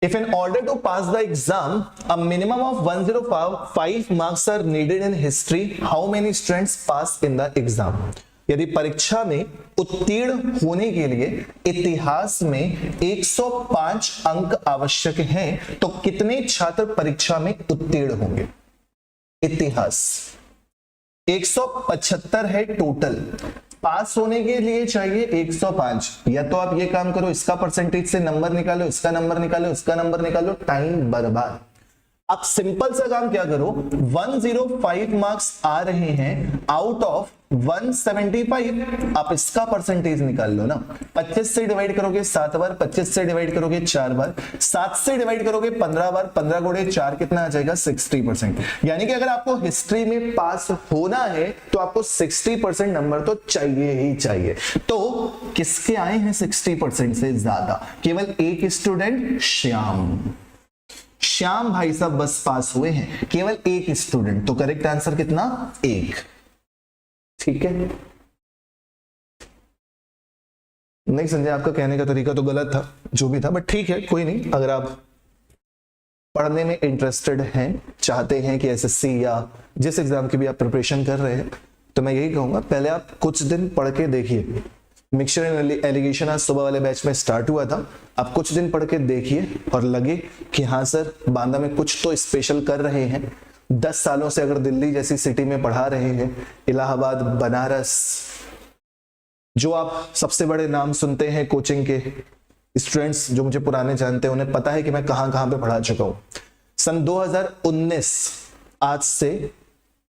If in order to pass the exam, a minimum of 105 marks are needed in history, how many students pass in the exam? यदि परीक्षा में उत्तीर्ण होने के लिए इतिहास में 105 अंक आवश्यक हैं, तो कितने छात्र परीक्षा में उत्तीर्ण होंगे? इतिहास 175 है टोटल, पास होने के लिए चाहिए 105। या तो आप ये काम करो, इसका परसेंटेज से नंबर निकालो, इसका नंबर निकालो, इसका नंबर निकालो, टाइम बर्बाद। आप सिंपल सा काम क्या करो, 105 मार्क्स आ रहे हैं आउट ऑफ 175, आप इसका परसेंटेज निकाल लो ना। 25 से डिवाइड करोगे 7 बार, 25 से डिवाइड करोगे 4 बार, 7 से डिवाइड करोगे 15 बार, 15 गुणे 4 कितना आ जाएगा, 60%। यानी कि अगर आपको हिस्ट्री में पास होना है तो आपको 60% नंबर तो चाहिए ही चाहिए। तो किसके आए हैं 60% से ज्यादा? केवल एक स्टूडेंट, श्याम भाई साहब बस पास हुए हैं, केवल एक स्टूडेंट। तो करेक्ट आंसर कितना, 1। ठीक है, नहीं संजय आपका कहने का तरीका तो गलत था, जो भी था, बट ठीक है कोई नहीं। अगर आप पढ़ने में इंटरेस्टेड हैं, चाहते हैं कि एसएससी या जिस एग्जाम की भी आप प्रिपरेशन कर रहे हैं, तो मैं यही कहूंगा पहले आप कुछ दिन पढ़ के देखिए। मिक्सचर एंड एलिगेशन आज सुबह वाले बैच में स्टार्ट हुआ था, आप कुछ दिन पढ़ के देखिए और लगे कि हाँ सर बांदा में कुछ तो स्पेशल कर रहे हैं। 10 सालों से अगर दिल्ली जैसी सिटी में पढ़ा रहे हैं, इलाहाबाद, बनारस, जो आप सबसे बड़े नाम सुनते हैं कोचिंग के, स्टूडेंट्स जो मुझे पुराने जानते हैं उन्हें पता है कि मैं कहां कहां पे पढ़ा चुका हूं। सन 2019, आज से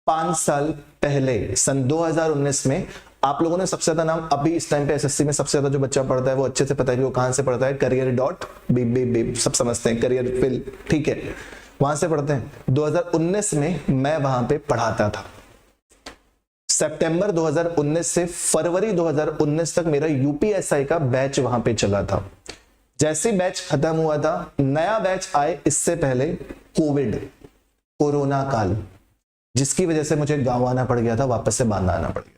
5 साल पहले, सन 2019 में आप लोगों ने सबसे ज्यादा नाम, अभी इस टाइम पे एसएससी में सबसे ज्यादा जो बच्चा पढ़ता है वो अच्छे से पता है कि वो कहां से पढ़ता है, career.bib, सब समझते हैं, करियर फिल, ठीक है, वहां से पढ़ते हैं। 2019 में मैं वहां पे पढ़ाता था। सितंबर 2019 से फरवरी 2019 तक मेरा यूपीएसआई का बैच वहां पे चला था। जैसे बैच खत्म हुआ था, नया बैच आए, इससे पहले कोरोना काल, जिसकी वजह से मुझे गांव आना पड़ गया था, वापस से बांदा आना पड़ गया था।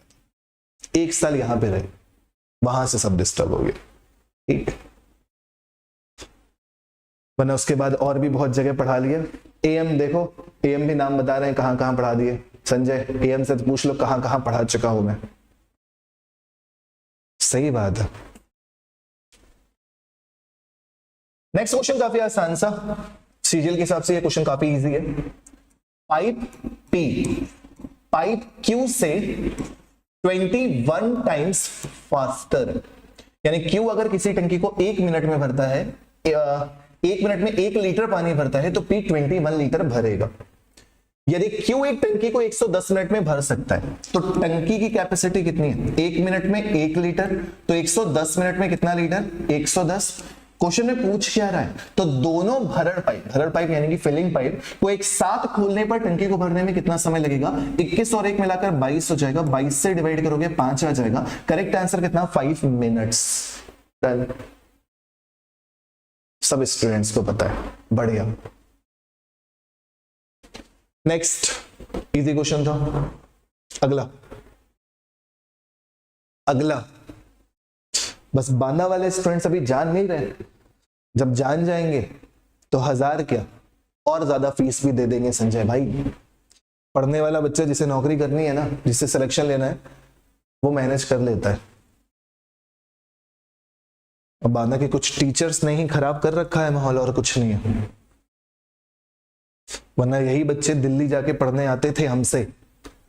1 साल यहां पे रहे, वहां से सब डिस्टर्ब हो गया, ठीक है। वरना उसके बाद और भी बहुत जगह पढ़ा लिया। एएम देखो, एएम भी नाम बता रहे हैं कहां कहां पढ़ा दिए। संजय एएम से पूछ लो कहां कहां पढ़ा चुका हूं मैं। सही बात है। नेक्स्ट क्वेश्चन काफी आसान सा, सीरियल के हिसाब से ये क्वेश्चन काफी इजी है। पाइप पी पाइप क्यू से 21 टाइम्स फास्टर, यानी क्यू अगर किसी टंकी को 1 मिनट में भरता है, 1 मिनट में 1 लीटर पानी भरता है, तो पी 21 लीटर भरेगा। यदि क्यू एक टंकी को 110 मिनट में भर सकता है, तो टंकी की कैपेसिटी कितनी है? 1 मिनट में 1 लीटर, तो 110 मिनट में कितना लीटर? 110। क्वेश्चन में पूछ क्या रहा है, तो दोनों भरड़ पाइप यानी कि फिलिंग पाइप को एक साथ खोलने पर टंकी को भरने में कितना समय लगेगा, 21 और 1 मिलाकर 22 हो जाएगा, 22 से डिवाइड करोगे 5 आ जाएगा, करेक्ट आंसर कितना 5 मिनट्स। डन, सब स्टूडेंट्स को पता है, बढ़िया। नेक्स्ट इजी क्वेश्चन था, अगला बस बांदा वाले स्टूडेंट्स अभी जान नहीं रहे, जब जान जाएंगे तो 1000 क्या और ज्यादा फीस भी दे देंगे संजय भाई। पढ़ने वाला बच्चा जिसे नौकरी करनी है ना, जिसे सिलेक्शन लेना है, वो मैनेज कर लेता है। अब बांदा के कुछ टीचर्स ने ही खराब कर रखा है माहौल, और कुछ नहीं है, वरना यही बच्चे दिल्ली जाके पढ़ने आते थे हमसे।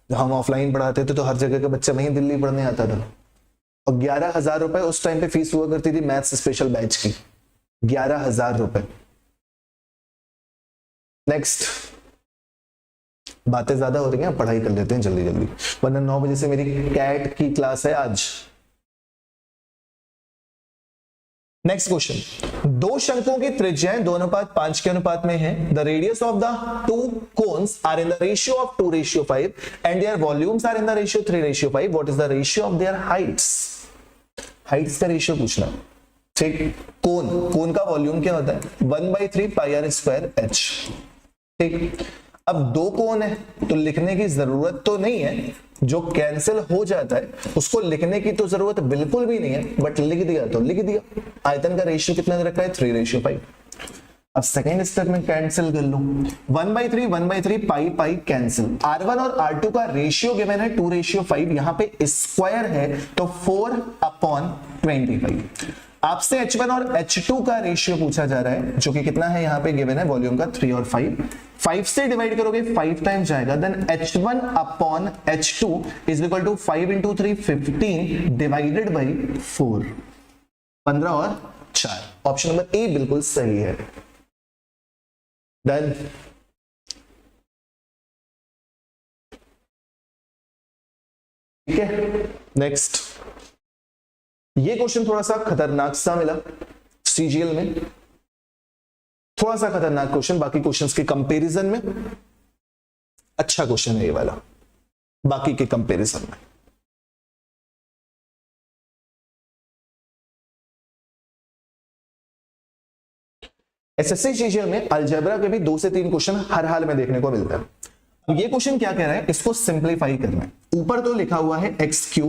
हम ऑफलाइन पढ़ाते थे तो हर जगह का बच्चा वहीं दिल्ली पढ़ने आता था। और 11,000 रुपए उस टाइम पे फीस हुआ करती थी मैथ्स स्पेशल बैच की, 11,000 रुपए। नेक्स्ट, बातें ज्यादा हो रही हैं, पढ़ाई कर लेते हैं जल्दी जल्दी, वरना 9 बजे से मेरी कैट की क्लास है आज। नेक्स्ट क्वेश्चन, दो शंकुओं की त्रिज्याएं 2:5 के अनुपात में है। The radius of the two cones are in the ratio of 2:5 and their volumes are in the ratio 3:5। What is the ratio of their heights? Heights का रेशियो पूछना, ठीक। कोन का वॉल्यूम क्या होता है, 1/3 πr²h, ठीक। अब दो कोन है तो लिखने की जरूरत तो नहीं है, जो कैंसिल हो जाता है उसको लिखने की तो जरूरत बिल्कुल भी नहीं है, बट लिख दिया तो लिख दिया। आयतन का रेशियो कितना दे रखा है, 3:5। अब सेकेंड स्टेप में कैंसिल कर लो, 1/3 पाई कैंसिल। R1 और R2 का रेशियो गिवन है 2:5, यहां पे स्क्वायर है तो 4/25। आपसे H1 और H2 का रेशियो पूछा जा रहा है, जो कि कितना है यहाँ पे गिवन है वॉल्यूम का 3 और 5 से डिवाइड करोगे 5 टाइम जाएगा, then H1/H2 is equal to 5 × 3 15 divided by 4, 15 और 4। ऑप्शन नंबर ए बिल्कुल सही है। डन, ठीक है। नेक्स्ट, ये क्वेश्चन थोड़ा सा खतरनाक सा मिला सीजीएल में, थोड़ा सा खतरनाक क्वेश्चन, बाकी क्वेश्चंस के कंपैरिजन में अच्छा क्वेश्चन है ये वाला, बाकी के कंपैरिजन में। एसएससी सीजीएल में अलजेब्रा के भी 2 से 3 क्वेश्चन हर हाल में देखने को मिलता है। अब ये क्वेश्चन क्या कह रहा है, इसको सिंप्लीफाई करना है। ऊपर तो लिखा हुआ है x³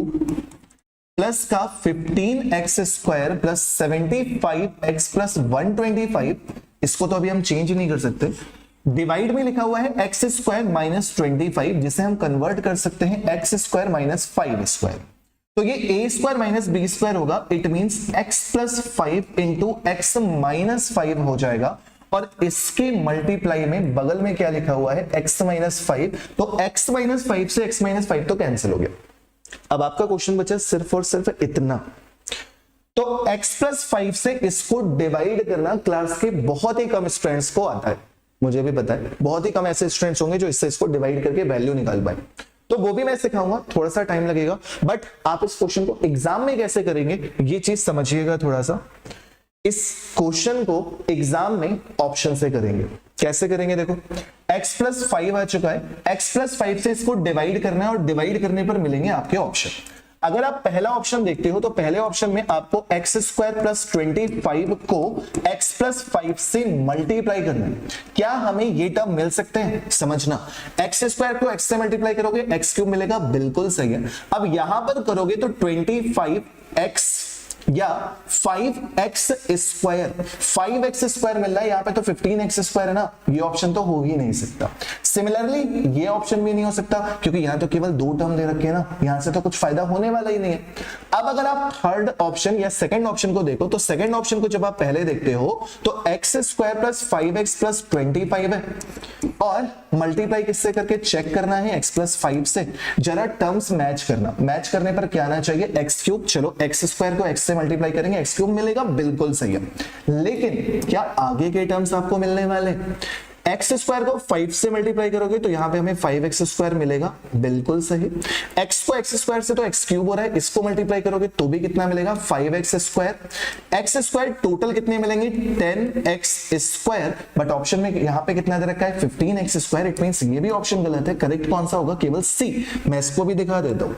प्लस का 15x² प्लस 75x प्लस 125, इसको तो अभी हम चेंज नहीं कर सकते। डिवाइड में लिखा हुआ है x² माइनस 25, जिसे हम कन्वर्ट कर सकते हैं x² माइनस 5²। तो ये a² माइनस b² होगा, it means x plus 5 into x minus 5 हो जाएगा। और इसके मल्टीप्लाई में बगल में क्या लिखा हुआ है, x माइनस 5, तो x माइनस 5 से x माइनस 5 तो कैंसिल हो गया। अब आपका क्वेश्चन बचा सिर्फ और सिर्फ इतना, तो x प्लस 5 से इसको डिवाइड करना क्लास के बहुत ही कम स्टूडेंट्स को आता है, मुझे भी पता है बहुत ही कम ऐसे स्टूडेंट्स होंगे जो इससे इसको डिवाइड करके वैल्यू निकाल पाए, तो वो भी मैं सिखाऊंगा, थोड़ा सा टाइम लगेगा, बट आप इस क्वेश्चन को एग्जाम में कैसे करेंगे ये चीज समझिएगा थोड़ा सा। इस क्वेश्चन को एग्जाम में ऑप्शन से करेंगे, कैसे करेंगे देखो, x प्लस 5 आ चुका है, x प्लस 5 से इसको डिवाइड करना है और डिवाइड करने पर मिलेंगे आपके ऑप्शन। अगर आप पहला ऑप्शन देखते हो तो पहले ऑप्शन में आपको x² प्लस 25 को x प्लस 5 से मल्टीप्लाई करना है। क्या हमें ये टर्म मिल सकते हैं, समझना, x² को x से मल्टीप्लाई करोगे x³ मिलेगा, बिल्कुल सही है। अब यहां पर करोगे तो 25x या 5x², 5x² मिल रहा है, यहाँ पे तो 15x² है ना, ये ऑप्शन तो हो ही नहीं सकता। सिमिलरली ये ऑप्शन भी नहीं हो सकता, क्योंकि यहाँ तो केवल 2 टर्म दे रखे हैं ना, यहाँ से तो कुछ फायदा होने वाला ही नहीं है। अब अगर आप थर्ड ऑप्शन या सेकंड ऑप्शन को देखो, तो सेकंड ऑप्शन को जब आप पहले देखते हो तो x² प्लस 5x प्लस 25 है, और मल्टीप्लाई किससे करके चेक करना है, x प्लस 5 से। जरा टर्म्स मैच करना, मैच करने पर क्या आना चाहिए, x³, चलो x² को x से मल्टीप्लाई करेंगे, x³ मिलेगा, बिल्कुल सही है। लेकिन क्या आगे के टर्म्स आपको मिलने वाले, एक्स स्क्वायर को 5 से मल्टीप्लाई करोगे तो यहां पे हमें 5x स्क्वायर मिलेगा, बिल्कुल सही। x को x स्क्वायर से तो x क्यूब हो रहा है, इसको मल्टीप्लाई करोगे तो भी कितना मिलेगा 5x square. x square total कितने मिलेंगे 10x स्क्वायर, बट ऑप्शन में यहां पे कितना दे रखा है 15x स्क्वायर। इट मींस ये भी ऑप्शन गलत है, करेक्ट कौन सा होगा केवल सी। मैं इसको भी दिखा देता हूं,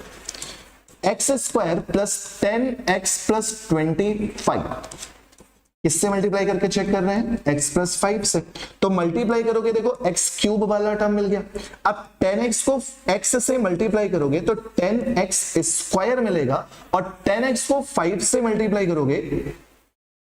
x square plus 10x plus 25 किससे मल्टीप्लाई करके चेक कर रहे हैं x प्लस 5 से, तो मल्टीप्लाई करोगे देखो x क्यूब वाला टर्म मिल गया। अब 10x को x से मल्टीप्लाई करोगे तो 10x स्क्वायर मिलेगा, और 10x को 5 से मल्टीप्लाई करोगे,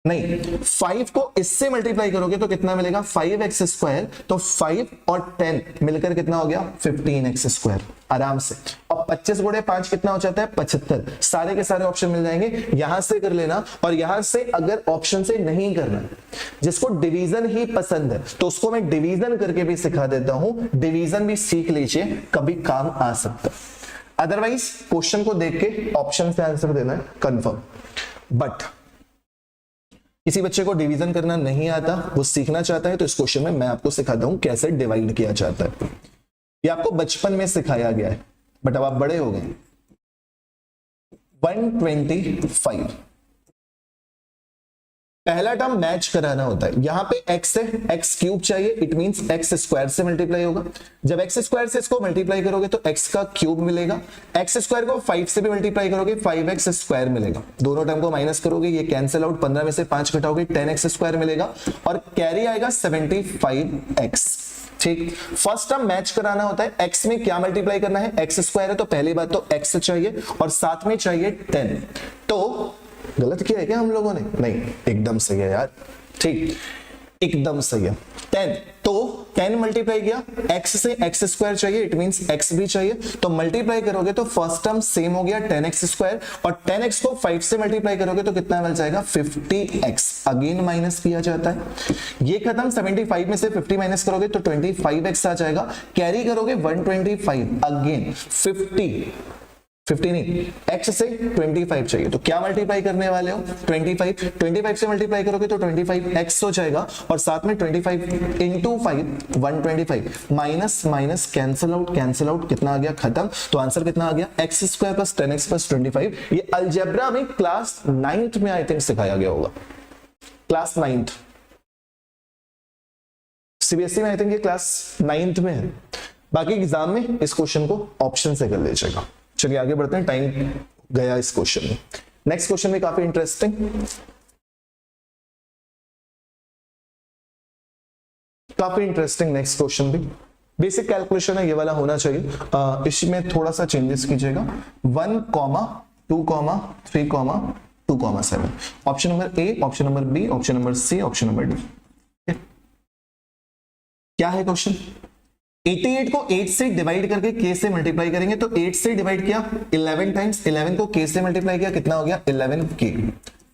नहीं 5 को इससे मल्टीप्लाई करोगे तो कितना मिलेगा 5x स्क्वायर, तो 5 और 10 मिलकर कितना हो गया 15x स्क्वायर आराम से। और 25 गुणे 5 कितना हो जाता है 75। सारे के सारे ऑप्शन मिल जाएंगे, यहां से कर लेना। और यहां से अगर ऑप्शन से नहीं करना, जिसको डिवीजन ही पसंद है तो उसको मैं डिवीजन करके भी सिखा देता हूं, डिवीजन भी सीख लीजिए, कभी काम आ सकता है। अदरवाइज क्वेश्चन को देख के ऑप्शन से आंसर देना है कंफर्म। बट किसी बच्चे को डिवीजन करना नहीं आता, वो सीखना चाहता है, तो इस क्वेश्चन में मैं आपको सिखाता हूं कैसे डिवाइड किया जाता है। ये आपको बचपन में सिखाया गया है, बट अब आप बड़े हो गए। 125 पहला टर्म मैच कराना होता है। यहां पे x है, x क्यूब चाहिए, इट मींस x स्क्वायर से मल्टीप्लाई होगा। जब x स्क्वायर से इसको मल्टीप्लाई करोगे तो x का क्यूब मिलेगा, x स्क्वायर को 5 से भी मल्टीप्लाई करोगे 5x स्क्वायर मिलेगा। दोनों टर्म को माइनस करोगे, ये कैंसिल आउट, 15 में से 5 घटाओगे 10x स्क्वायर मिलेगा, और कैरी आएगा 75x। ठीक, फर्स्ट टर्म मैच कराना होता है। x में क्या मल्टीप्लाई करना है, x स्क्वायर है तो पहली बात तो x चाहिए, और साथ में चाहिए 10। तो गलत किया है क्या हम लोगों ने, नहीं एकदम सही है यार, ठीक एकदम सही है। 10 तो 10 मल्टीप्लाई किया, x से x स्क्वायर चाहिए, इट मींस x भी चाहिए, तो मल्टीप्लाई करोगे तो फर्स्ट टर्म सेम हो गया 10x स्क्वायर, और 10x को 5 से मल्टीप्लाई करोगे तो कितना मिल जाएगा 50x। अगेन माइनस किया जाता है, ये खत्म, 75 में से 50 माइनस करोगे तो 25x आ जाएगा। कैरी करोगे 125, अगेन 50 नहीं, x से 25 चाहिए, तो क्या मल्टीप्लाई करने वाले हो 25 से मल्टीप्लाई करोगे तो 25x हो जाएगा, और साथ में 25 into 5 125, minus minus cancel out कितना आ गया खत्म। तो आंसर कितना आ गया x square plus 10x plus 25। ये अलजेब्रा में क्लास 9th में आई थिंक सिखाया गया होगा, क्लास 9th सीबीएसई में, आई थिंक ये क्लास 9th में है। बाकी एग्जाम में इस क्वेश्चन को ऑप्शन से कर लीजिएगा। चलिए आगे बढ़ते हैं, टाइम गया इस क्वेश्चन में। नेक्स्ट क्वेश्चन भी काफी इंटरेस्टिंग, नेक्स्ट क्वेश्चन भी बेसिक कैलकुलेशन है, ये वाला होना चाहिए। इसमें थोड़ा सा चेंजेस कीजिएगा। 1, 2, 3, 2, 7, option number A, option number B, option number C, option number D. क्या है क्वेश्चन, 88 को 8 से डिवाइड करके k से मल्टीप्लाई करेंगे, तो 8 से डिवाइड किया 11 टाइम्स, 11 को k से मल्टीप्लाई किया कितना हो गया 11k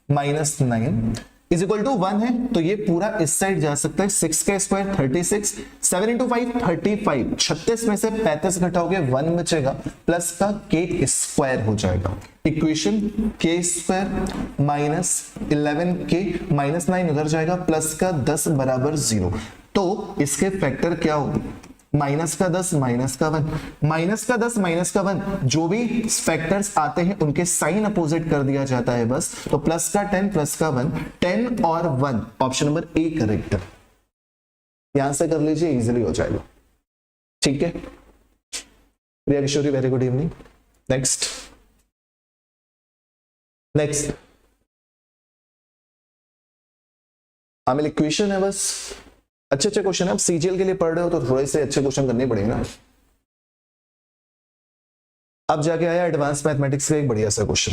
minus 9 is equal to 1 है, तो ये पूरा इस साइड जा सकता है। 6 का स्क्वायर 36, 7 इंटू 5 35, 36 में से 35 घटाओगे 1 बचेगा, प्लस का k स्क्वायर हो जाएगा। Equation k square minus 11k minus 9 उधर जाएगा, प्लस का 10 बराबर 0। तो इसके फैक्टर क्या होंगे, माइनस का 10 माइनस का 1, माइनस का 10 माइनस का 1, जो भी फैक्टर्स आते हैं उनके साइन अपोजिट कर दिया जाता है बस। तो प्लस का 10 प्लस का 1, 10 और 1, ऑप्शन नंबर ए करेक्ट है। यहां से कर लीजिए, इजीली हो जाएगा। ठीक है, प्रिया किशोरी वेरी गुड इवनिंग। नेक्स्ट हमें इक्वेशन है बस, अच्छे क्वेश्चन है। आप सीजीएल के लिए पढ़ रहे हो तो थोड़े से अच्छे क्वेश्चन करने पड़ेंगे ना। अब जाके आया एडवांस मैथमेटिक्स का एक बढ़िया सा क्वेश्चन।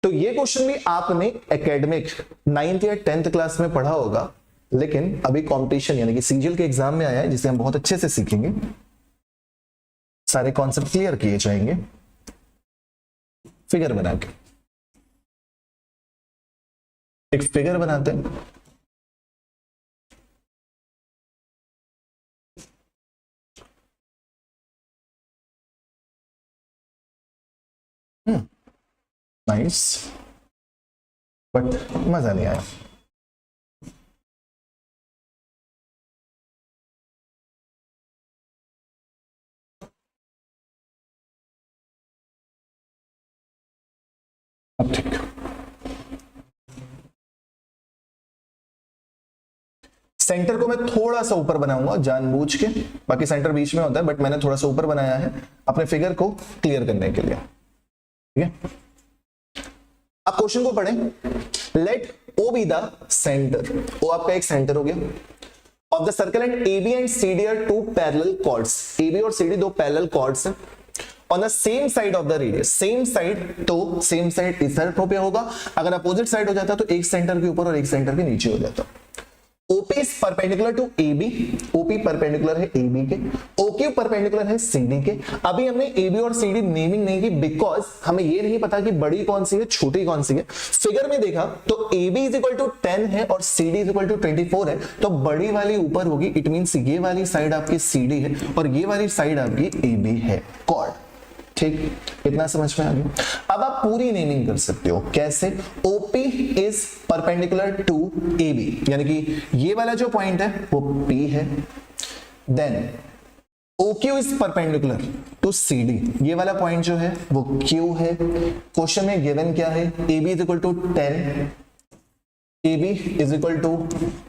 तो ये क्वेश्चन भी आपने एकेडमिक 9th या 10th क्लास में पढ़ा होगा, लेकिन अभी कंपटीशन यानी कि सीजीएल के एग्जाम में आया है, जिसे हम बहुत अच्छे से सीखेंगे, सारे कॉन्सेप्ट क्लियर किए जाएंगे। फिगर बना के एक फिगर बनाते हैं। नाइस, बट मजा नहीं आया। अब ठीक, सेंटर को मैं थोड़ा सा ऊपर बनाऊंगा जानबूझ के, बाकी सेंटर बीच में होता है बट मैंने थोड़ा सा ऊपर बनाया है अपने फिगर को क्लियर करने के लिए। ठीक है, आप क्वेश्चन को पढ़ें। Let O be the centre, O आपका एक सेंटर हो गया of the circle and A B and C D are two parallel chords, A B और सी डी दो पैरेलल कॉर्ड्स हैं on the same side of the radius, same side तो same side इस side पे होगा, अगर opposite side हो जाता तो एक सेंटर के ऊपर और एक सेंटर के नीचे हो जाता। OP is perpendicular to AB, OP perpendicular है AB के, OQ परपेंडिकुलर है CD के। अभी हमने AB और CD नेमिंग नहीं की बिकॉज हमें ये नहीं पता कि बड़ी कौन सी है छोटी कौन सी है। फिगर में देखा तो AB is equal to 10 है और CD is equal to 24 है, तो बड़ी वाली ऊपर होगी, इट मींस ये वाली साइड आपकी CD है और ये वाली साइड आपकी AB है, कॉर्ड। ठीक, इतना समझ में आ गया। अब आप पूरी नेमिंग कर सकते हो, कैसे? OP is perpendicular to AB, यानी कि ये वाला जो पॉइंट है वो P है, then OQ is perpendicular to CD, ये वाला पॉइंट जो है वो Q है। क्वेश्चन में गिवन क्या है? AB is equal to 10, AB is equal to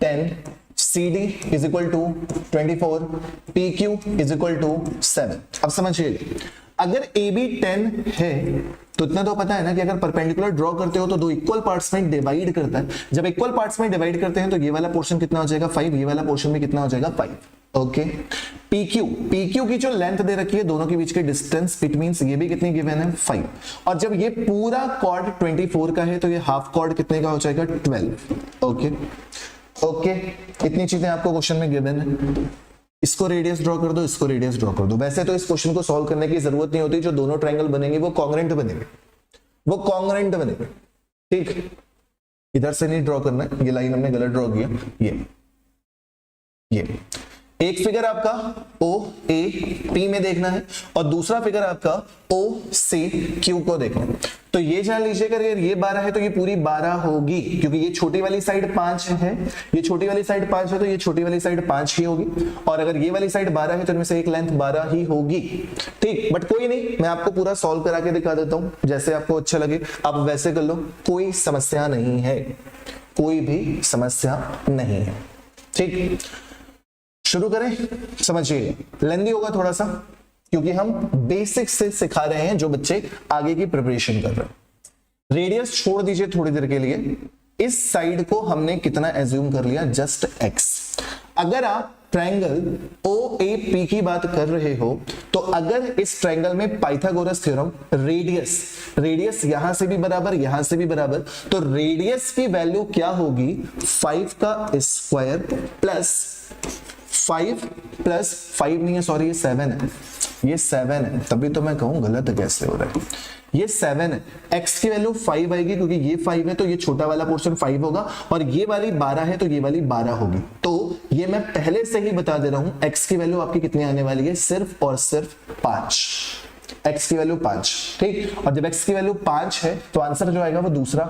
10, CD is equal to 24, PQ is equal to 7। अब समझिए, अगर AB 10 है तो इतना तो पता है ना कि अगर परपेंडिकुलर ड्रॉ करते हो तो दो इक्वल पार्ट्स में डिवाइड करता है। जब इक्वल पार्ट्स में डिवाइड करते हैं तो ये वाला पोर्शन कितना हो जाएगा 5, ये वाला पोर्शन में कितना हो जाएगा 5। ओके, PQ की जो लेंथ दे रखी है दोनों के बीच के डिस्टेंस, इट मींस ये भी कितनी गिवन है 5, और जब ये पूरा कॉर्ड 24 का है तो ये हाफ कॉर्ड कितने का हो जाएगा 12। ओके, इतनी चीजें आपको क्वेश्चन में गिवन है। इसको रेडियस ड्रॉ कर दो, इसको रेडियस ड्रॉ कर दो। वैसे तो इस क्वेश्चन को सॉल्व करने की जरूरत नहीं होती, जो दोनों ट्रायंगल बनेंगे वो कॉन्ग्रेंट बनेंगे, वो कॉन्ग्रेंट बनेंगे। ठीक, इधर से नहीं ड्रॉ करना है, ये लाइन हमने गलत ड्रॉ किया। ये एक फिगर आपका OAP में देखना है और दूसरा फिगर आपका OCQ को देखना है। तो ये जान लीजिएगा अगर ये 12 है तो ये पूरी 12 होगी, क्योंकि ये छोटी वाली साइड 5 है, ये छोटी वाली साइड 5 है तो ये छोटी वाली साइड 5 ही होगी, और अगर ये वाली साइड 12 है तो इनमें से एक लेंथ 12 ही होगी। ठीक, बट कोई नहीं, मैं आपको पूरा सॉल्व करा के दिखा देता हूं, जैसे आपको अच्छा लगे आप वैसे कर लो, कोई समस्या नहीं है, कोई भी समस्या नहीं है। ठीक, शुरू करें। समझिए, लेंदी होगा थोड़ा सा क्योंकि हम बेसिक से सिखा रहे हैं जो बच्चे आगे की प्रिपरेशन कर रहे हैं। रेडियस छोड़ दीजिए थोड़ी देर के लिए, इस साइड को हमने कितना एज्यूम कर लिया, जस्ट x। अगर आप ट्रायंगल OAP की बात कर रहे हो तो अगर इस ट्रायंगल में पाइथागोरस थ्योरम, रेडियस यहां से भी बराबर यहां से भी बराबर, तो रेडियस की वैल्यू क्या होगी 5 का स्क्वायर प्लस 5 नहीं है, सॉरी ये 7 है, ये 7 है, तभी तो मैं कहूं गलत कैसे हो रहा है, ये 7 है। x की वैल्यू 5 आएगी क्योंकि ये 5 है तो ये छोटा वाला पोर्शन 5 होगा, और ये वाली 12 है तो ये वाली 12 होगी। तो ये मैं पहले से ही बता दे रहा हूं, x की वैल्यू आपकी कितनी आने वाली है, सिर्फ और सिर्फ 5, x की वैल्यू 5। ठीक, और जब x की वैल्यू 5 है तो आंसर जो आएगा वो दूसरा,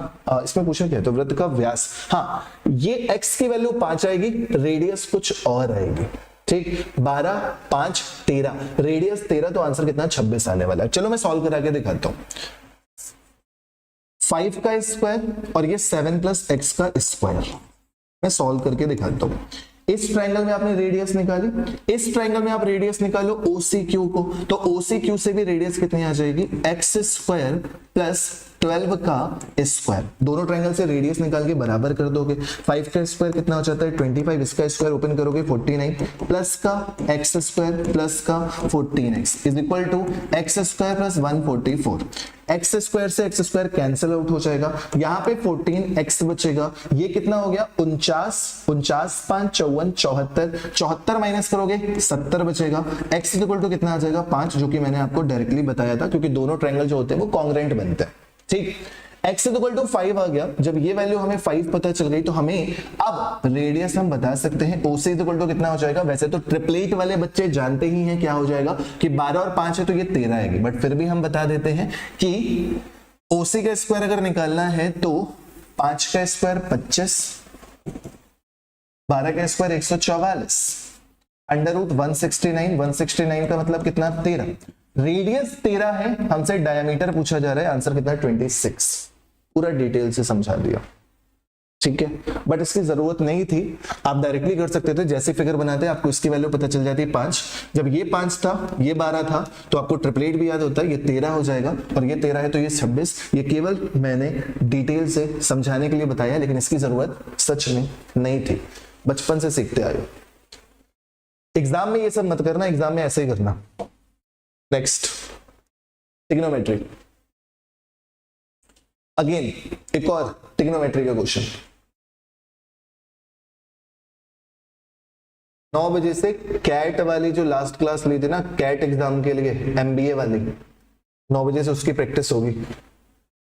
इसमें पूछा क्या है तो वृत्त का व्यास, हाँ ये x की वैल्यू 5 आएगी, रेडियस कुछ और आएगी। ठीक, 12 5 13, रेडियस 13, तो आंसर कितना 26 आने वाला है। चलो मैं सॉल्व करा के दिखाता हूं। 5 का स्क्वायर और ये 7 प्लस x का स्क्वायर, मैं सॉल्व करके दिखाता हूं। इस ट्रायंगल में आपने रेडियस निकाली, इस ट्रायंगल में आप रेडियस निकालो OCQ को, तो OCQ से भी रेडियस कितनी आ जाएगी, x स्क्वायर प्लस 12 का स्क्वायर। दोनों ट्रायंगल से रेडियस निकाल के बराबर कर दोगे, 5 का स्क्वायर कितना हो जाता है 25, इसका स्क्वायर ओपन करोगे 49, प्लस का x स्क्वायर प्लस का 14x is equal to x square plus 144। x square से x स्क्वायर कैंसिल आउट हो जाएगा, यहाँ पे 14x बचेगा, ये कितना हो गया 49, 5 54, 74 माइनस करोगे 70 बचेगा, x इज इक्वल टू कितना आ जाएगा 5, जो कि मैंने आपको डायरेक्टली बताया था क्योंकि दोनों ट्रायंगल जो होते हैं वो कॉन्ग्रेंट बनते हैं। ठीक, x इक्वल टू 5 आ गया, जब ये वैल्यू हमें 5 पता चल गई तो हमें अब रेडियस हम बता सकते हैं OC इक्वल टू कितना हो जाएगा। वैसे तो ट्रिपलेट वाले बच्चे जानते ही हैं क्या हो जाएगा कि 12 और 5 है तो ये 13 आएगी, बट फिर भी हम बता देते हैं कि OC का स्क्वायर अगर निकालना है तो 5 का स्क्वायर 25, 12 का स्क्वायर 144, अंडर रूट 169 का मतलब कितना 13, रेडियस 13 है, हमसे डायमीटर पूछा जा रहा है, आंसर कितना 26। पूरा डिटेल से समझा दिया, ठीक है। बट इसकी जरूरत नहीं थी, आप डायरेक्टली कर सकते थे। जैसे फिगर बनाते आपको इसकी वैल्यू पता चल जाती है 5। जब ये 5 था, ये 12 था, तो आपको ट्रिपलेट भी याद होता है, ये 13 हो जाएगा, और ये 13 है तो ये 26। ये केवल मैंने डिटेल से समझाने के लिए बताया, लेकिन इसकी जरूरत सच में नहीं थी। बचपन से सीखते आए। एग्जाम में ये सब मत करना, एग्जाम में ऐसे ही करना। Next, trigonometry. अगेन एक और ट्रिग्नोमेट्री का क्वेश्चन। 9 बजे से कैट वाली जो लास्ट क्लास ली थी ना, कैट एग्जाम के लिए, एमबीए वाली, 9 बजे से उसकी प्रैक्टिस होगी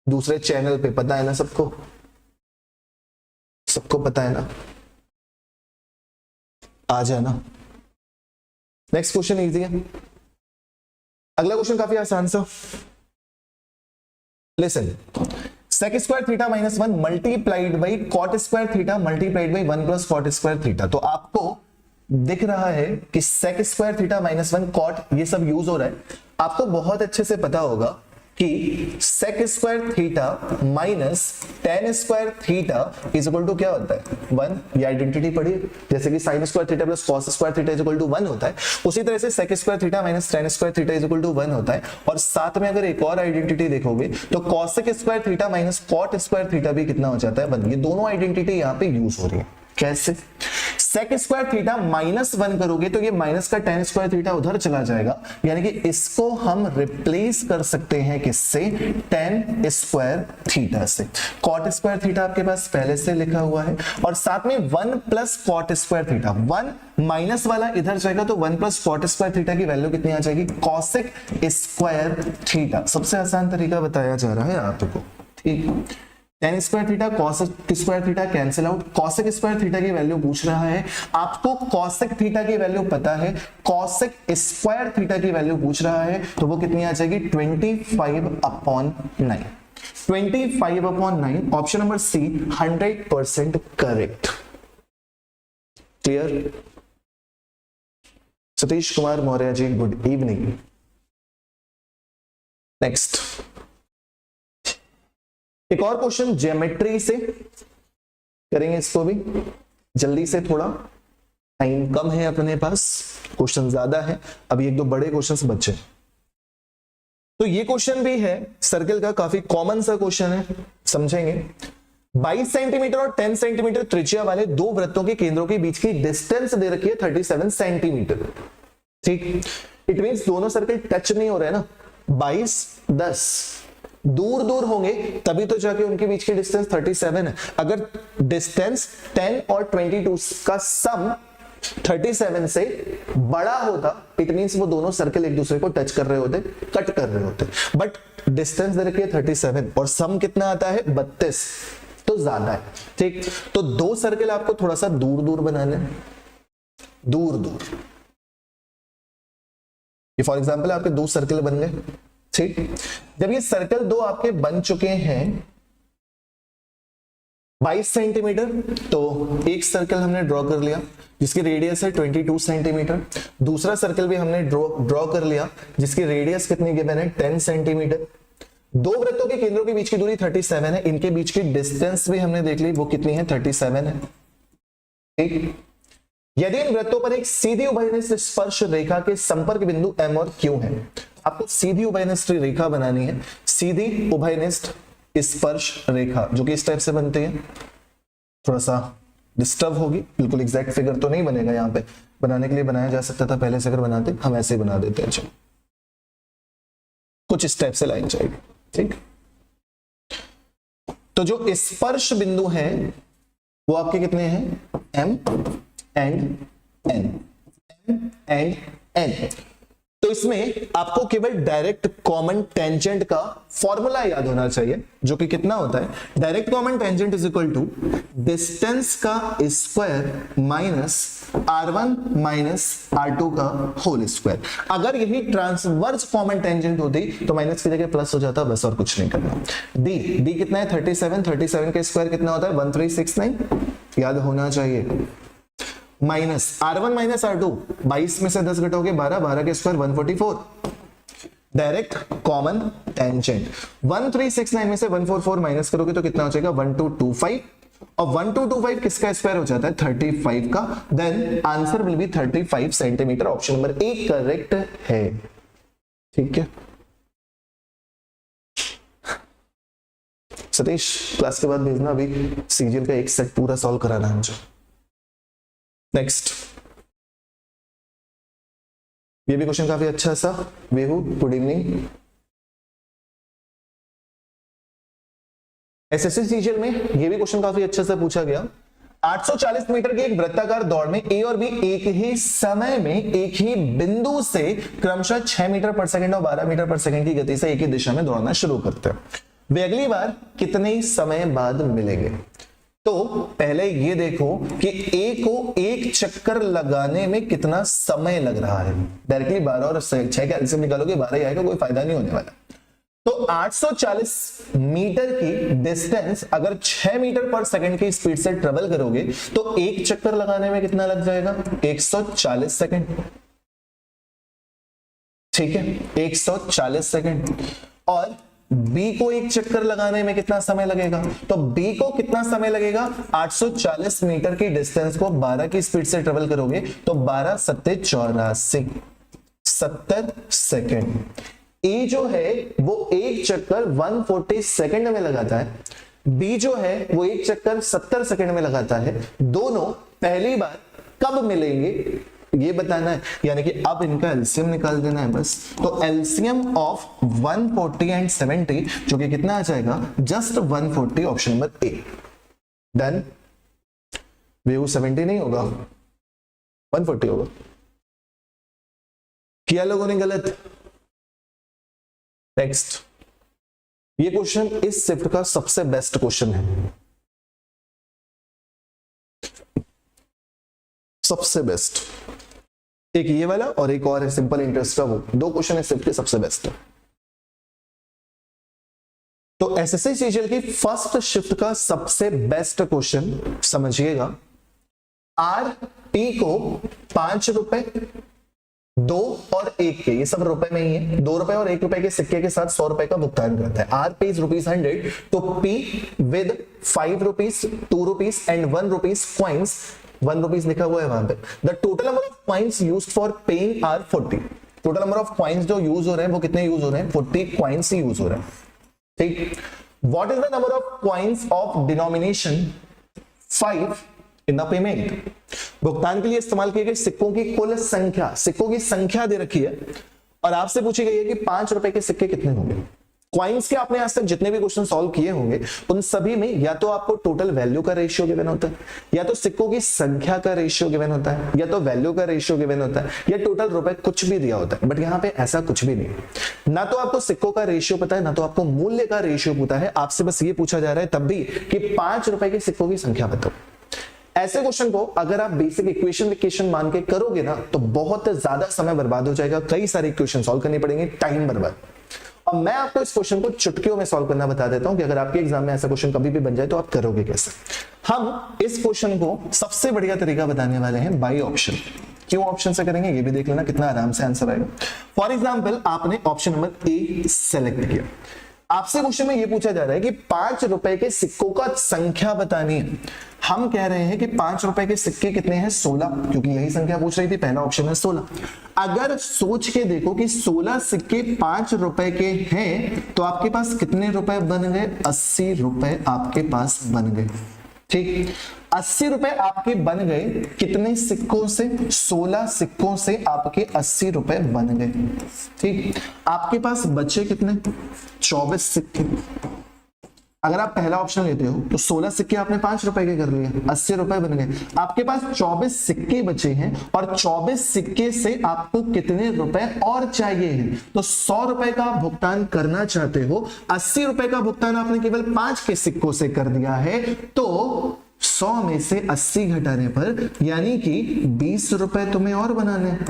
दूसरे चैनल पे। पता है ना सबको, सबको पता है ना, आ जाना। नेक्स्ट क्वेश्चन इजी है। अगला क्वेश्चन काफी आसान सा। Listen, sec square theta minus 1 multiplied by cot square theta multiplied by 1 plus cot square theta. तो आपको दिख रहा है कि sec square theta minus 1 cot ये सब यूज हो रहा है। आपको बहुत अच्छे से पता होगा कि sec square theta minus tan square theta is equal to क्या होता है, 1। ये आइडेंटिटी पढ़ी, जैसे कि sin square theta plus cos square theta is equal to 1 होता है, उसी तरह से sec square theta minus tan square theta is equal to 1 होता है। और साथ में अगर एक और आइडेंटिटी देखोगे तो cosec square theta minus cot square theta भी कितना हो जाता है, 1। ये दोनों आइडेंटिटी यहाँ पे यूज हो रही है। कैसे? sec स्क्वायर थीटा माइनस 1 करोगे तो ये माइनस का tan स्क्वायर थीटा उधर चला जाएगा, यानी कि इसको हम रिप्लेस कर सकते हैं किससे, tan स्क्वायर थीटा से। cot स्क्वायर थीटा आपके पास पहले से लिखा हुआ है, और साथ में 1 plus cot square theta, 1 minus वाला इधर जाएगा तो 1 प्लस cot स्क्वायर थीटा की वैल्यू कितनी आ जाएगी, cosec स्क्वायर थीटा। सबसे आसान तरीका बताया जा रहा है आपको, ठीक। tan square theta cosec square theta cancel out, cosec square theta की वैल्यू पूछ रहा है आपको, cosec थीटा की वैल्यू पता है, cosec स्क्वायर थीटा की वैल्यू पूछ रहा है, तो वो कितनी आ जाएगी, 25/9। 25/9, option number C 100% correct. Clear? Satish Kumar Maurya ji, good evening. Next, एक और क्वेश्चन ज्योमेट्री से करेंगे, इसको भी जल्दी से, थोड़ा टाइम कम है अपने पास, क्वेश्चन ज्यादा है, अभी एक दो बड़े क्वेश्चंस बचे। तो ये क्वेश्चन भी है सर्कल का, काफी कॉमन सा क्वेश्चन है, समझेंगे। 22 सेंटीमीटर और 10 सेंटीमीटर त्रिज्या वाले दो वृत्तों के केंद्रों के बीच की डिस्टेंस दे रखी है 37 सेंटीमीटर, ठीक। इट मींस दोनों सर्कल टच नहीं हो रहे हैं ना, 22, 10 दूर दूर होंगे तभी तो जाके उनके बीच की डिस्टेंस 37 है। अगर डिस्टेंस 10 और 22 का सम 37 से बड़ा होता, इट मींस वो दोनों सर्कल एक दूसरे को टच कर रहे होते, कट कर रहे होते। बट डिस्टेंस दे रखी है 37 और सम कितना आता है, 32, तो ज्यादा है, ठीक। तो दो सर्कल आपको थोड़ा सा दूर दूर बनाने, दूर दूर। ये फॉर एग्जांपल आपके दो सर्कल बन गए, ठीक। जब ये सर्कल दो आपके बन चुके हैं 22 सेंटीमीटर, तो एक सर्कल हमने ड्रॉ कर लिया जिसकी रेडियस है 22 सेंटीमीटर, दूसरा सर्कल भी हमने ड्रॉ कर लिया जिसकी रेडियस कितनी गिवन है, 10 सेंटीमीटर। दो वृत्तों के केंद्रों के बीच की दूरी 37 है, इनके बीच की डिस्टेंस भी हमने देख ली, वो कितनी है, 37 है, ठीक। यदि इन वृत्तों पर एक सीधी उभयनिष्ठ स्पर्श रेखा के संपर्क बिंदु M और Q है, आपको सीधी उभयनिष्ठ रेखा बनानी है, सीधी उभयनिष्ठ स्पर्श रेखा, जो कि इस टाइप से बनती है, थोड़ा सा डिस्टर्ब होगी, बिल्कुल एग्जैक्ट फिगर तो नहीं बनेगा, यहाँ पे बनाने के लिए बनाया जा सकता था पहले से, अगर बनाते हम ऐसे ही बना देते हैं। चलो कुछ इस टाइप से लाइन जाएगी, ठीक। तो जो स्पर्श बिंदु हैं वो आपके कितने हैं, M and N, M and N। तो इसमें आपको केवल डायरेक्ट कॉमन टेंजेंट का फॉर्मूला याद होना चाहिए, जो कि कितना होता है, direct common tangent is equal to distance का square minus r1 minus r2 का होल स्क्वायर। अगर यही ट्रांसवर्स कॉमन टेंजेंट होती तो माइनस की जगह प्लस हो जाता, बस और कुछ नहीं करना। डी कितना है, 37 का स्क्वायर कितना होता है, 1369, याद होना चाहिए। माइनस r1 माइनस r2, 22 में से 10 घटोगे 12, 12 के स्क्वायर 144, डायरेक्ट कॉमन टेंजेंट। 1369 में से 144 माइनस करोगे तो कितना हो जाएगा 1225, और 1225 किसका स्क्वायर हो जाता है 35 का। Then answer will be 35 centimetre. Option number A correct है। ठीक है सतीश, क्लास के बाद भेजना, अभी सीजीएल का एक सेट पूरा सॉल्व कराना है मुझे। नेक्स्ट, ये भी क्वेश्चन काफी अच्छा सा। वेहू गुड इवनिंग। एसएससी सीजीएल में ये भी क्वेश्चन काफी अच्छा सा पूछा गया। 840 मीटर की एक वृत्ताकार दौड़ में ए और बी एक ही समय में एक ही बिंदु से क्रमशः 6 मीटर पर सेकंड और 12 मीटर पर सेकंड की गति से एक ही दिशा में दौड़ना शुरू करते हैं। वे अगली बार कितने समय बाद मिलेंगे? तो पहले ये देखो कि ए को एक चक्कर लगाने में कितना समय लग रहा है। डायरेक्टली 12 और 6 का एलसीएम निकालोगे 12 ही आएगा, कोई फायदा नहीं होने वाला। तो 840 मीटर की डिस्टेंस अगर 6 मीटर पर सेकंड की स्पीड से ट्रेवल करोगे तो एक चक्कर लगाने में कितना लग जाएगा 140 सेकंड। ठीक है 140 सेकंड। और बी को एक चक्कर लगाने में कितना समय लगेगा? तो बी को कितना समय लगेगा? 840 मीटर की डिस्टेंस को 12 की स्पीड से ट्रेवल करोगे तो 12 सत्ते 84 70 सेकंड। ए जो है वो एक चक्कर 140 सेकंड में लगाता है, बी जो है वो एक चक्कर 70 सेकंड में लगाता है। दोनों पहली बार कब मिलेंगे ये बताना है, यानी कि अब इनका एलसीएम निकाल देना है बस। तो एलसीएम ऑफ 140 एंड 70 जो कि कितना आ जाएगा जस्ट 140, ऑप्शन नंबर ए। डन। वेव 70 नहीं होगा 140 होगा। किया लोगों ने गलत। नेक्स्ट, ये क्वेश्चन इस शिफ्ट का सबसे बेस्ट क्वेश्चन है, सबसे बेस्ट। एक ये वाला और एक और है सिंपल इंटरेस्ट का, वो दो क्वेश्चन है शिफ्ट के सबसे बेस्ट है। तो एसएससी सीजीएल की फर्स्ट शिफ्ट का सबसे बेस्ट क्वेश्चन समझिएगा। आर टी को 5 रुपए 2 और 1 के, ये सब रुपए में ही है, 2 रुपए और 1 रुपए के सिक्के के साथ 100 रुपए का भुगतान करता है। आर पेज ₹100 तो P with 5 rupees 2 rupees and 1 rupees coins, 1 rupees लिखा हुआ है वहां पे। The total number of coins used for paying are 40। Total number of coins जो यूज हो रहे हैं वो कितने यूज हो रहे हैं 40 कॉइन्स ही यूज हो रहे हैं। ठीक। What is the number of coins of denomination 5 in the payment? भुगतान के लिए इस्तेमाल किए गए सिक्कों की कुल संख्या, सिक्कों की संख्या दे रखी है और आपसे पूछी गई है कि 5 रुपए के सिक्के कितने होंगे। कॉइन्स के आपने आज तक जितने भी क्वेश्चन सॉल्व किए होंगे उन सभी में या तो आपको टोटल वैल्यू का रेशियो गिवन होता है, या तो सिक्कों की संख्या का रेशियो गिवन होता है, या तो वैल्यू का रेशियो गिवन होता है, या टोटल रुपए कुछ भी दिया होता है। बट यहाँ पे ऐसा कुछ भी नहीं, ना तो आपको सिक्कों का रेशियो पता है, ना तो आपको मूल्य का रेशियो पता है। आपसे बस ये पूछा जा रहा है तब भी कि 5 रुपए के सिक्कों की संख्या बताओ। ऐसे क्वेश्चन को अगर आप बेसिक इक्वेशन मान के करोगे ना तो बहुत ज्यादा समय बर्बाद हो जाएगा, कई सारे इक्वेशन सॉल्व करने पड़ेंगे, टाइम बर्बाद। और मैं आपको इस क्वेश्चन को चुटकियों में सॉल्व करना बता देता हूं कि अगर आपके एग्जाम में ऐसा क्वेश्चन कभी भी बन जाए तो आप करोगे कैसे। हम इस क्वेश्चन को सबसे बढ़िया तरीका बताने वाले हैं बाई ऑप्शन। क्यों ऑप्शन से करेंगे ये भी देख लेना, कितना आराम से आंसर आएगा। फॉर एग्जाम्पल आपने ऑप्शन नंबर ए सेलेक्ट किया, आपसे क्वेश्चन में ये पूछा जा रहा है कि 5 रुपए के सिक्कों का संख्या बतानी है। हम कह रहे हैं कि 5 रुपए के सिक्के कितने हैं 16, क्योंकि यही संख्या पूछ रही थी, पहला ऑप्शन है 16। अगर सोच के देखो कि 16 सिक्के 5 रुपए के हैं तो आपके पास कितने रुपए बन गए 80 रुपए आपके पास बन गए। ठीक, 80 रुपए आपके बन गए कितने सिक्कों से 16 सिक्कों से आपके 80 रुपए बन गए। ठीक, आपके पास बचे कितने 24 सिक्के। अगर आप पहला ऑप्शन लेते हो तो 16 सिक्के आपने 5 रुपए के कर लिए, 80 रुपए बन गए। आपके पास 24 सिक्के बचे हैं और 24 सिक्के से आपको कितने रुपए और चाहिए हैं? तो 100 रुपए का आप भुगतान करना चाहते हो, 80 रुपए का भुगतान आपने केवल 5 के सिक्कों से कर दिया है, तो 100 में से 80 घटाने पर यानी कि 20 रुपए तुम्हें और बनाने हैं।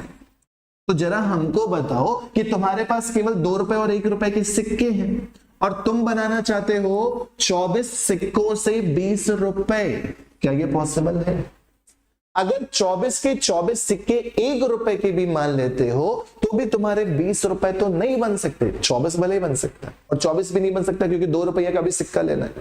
तो जरा हमको बताओ कि तुम्हारे पास केवल 2 रुपए और 1 रुपए के सिक्के हैं और तुम बनाना चाहते हो 24 सिक्कों से 20 रुपए, क्या ये पॉसिबल है? अगर 24 के 24 सिक्के 1 रुपए के भी मान लेते हो तो भी तुम्हारे 20 रुपए तो नहीं बन सकते। 24 भले ही बन सकता है और 24 भी नहीं बन सकता क्योंकि 2 रुपये का भी सिक्का लेना है।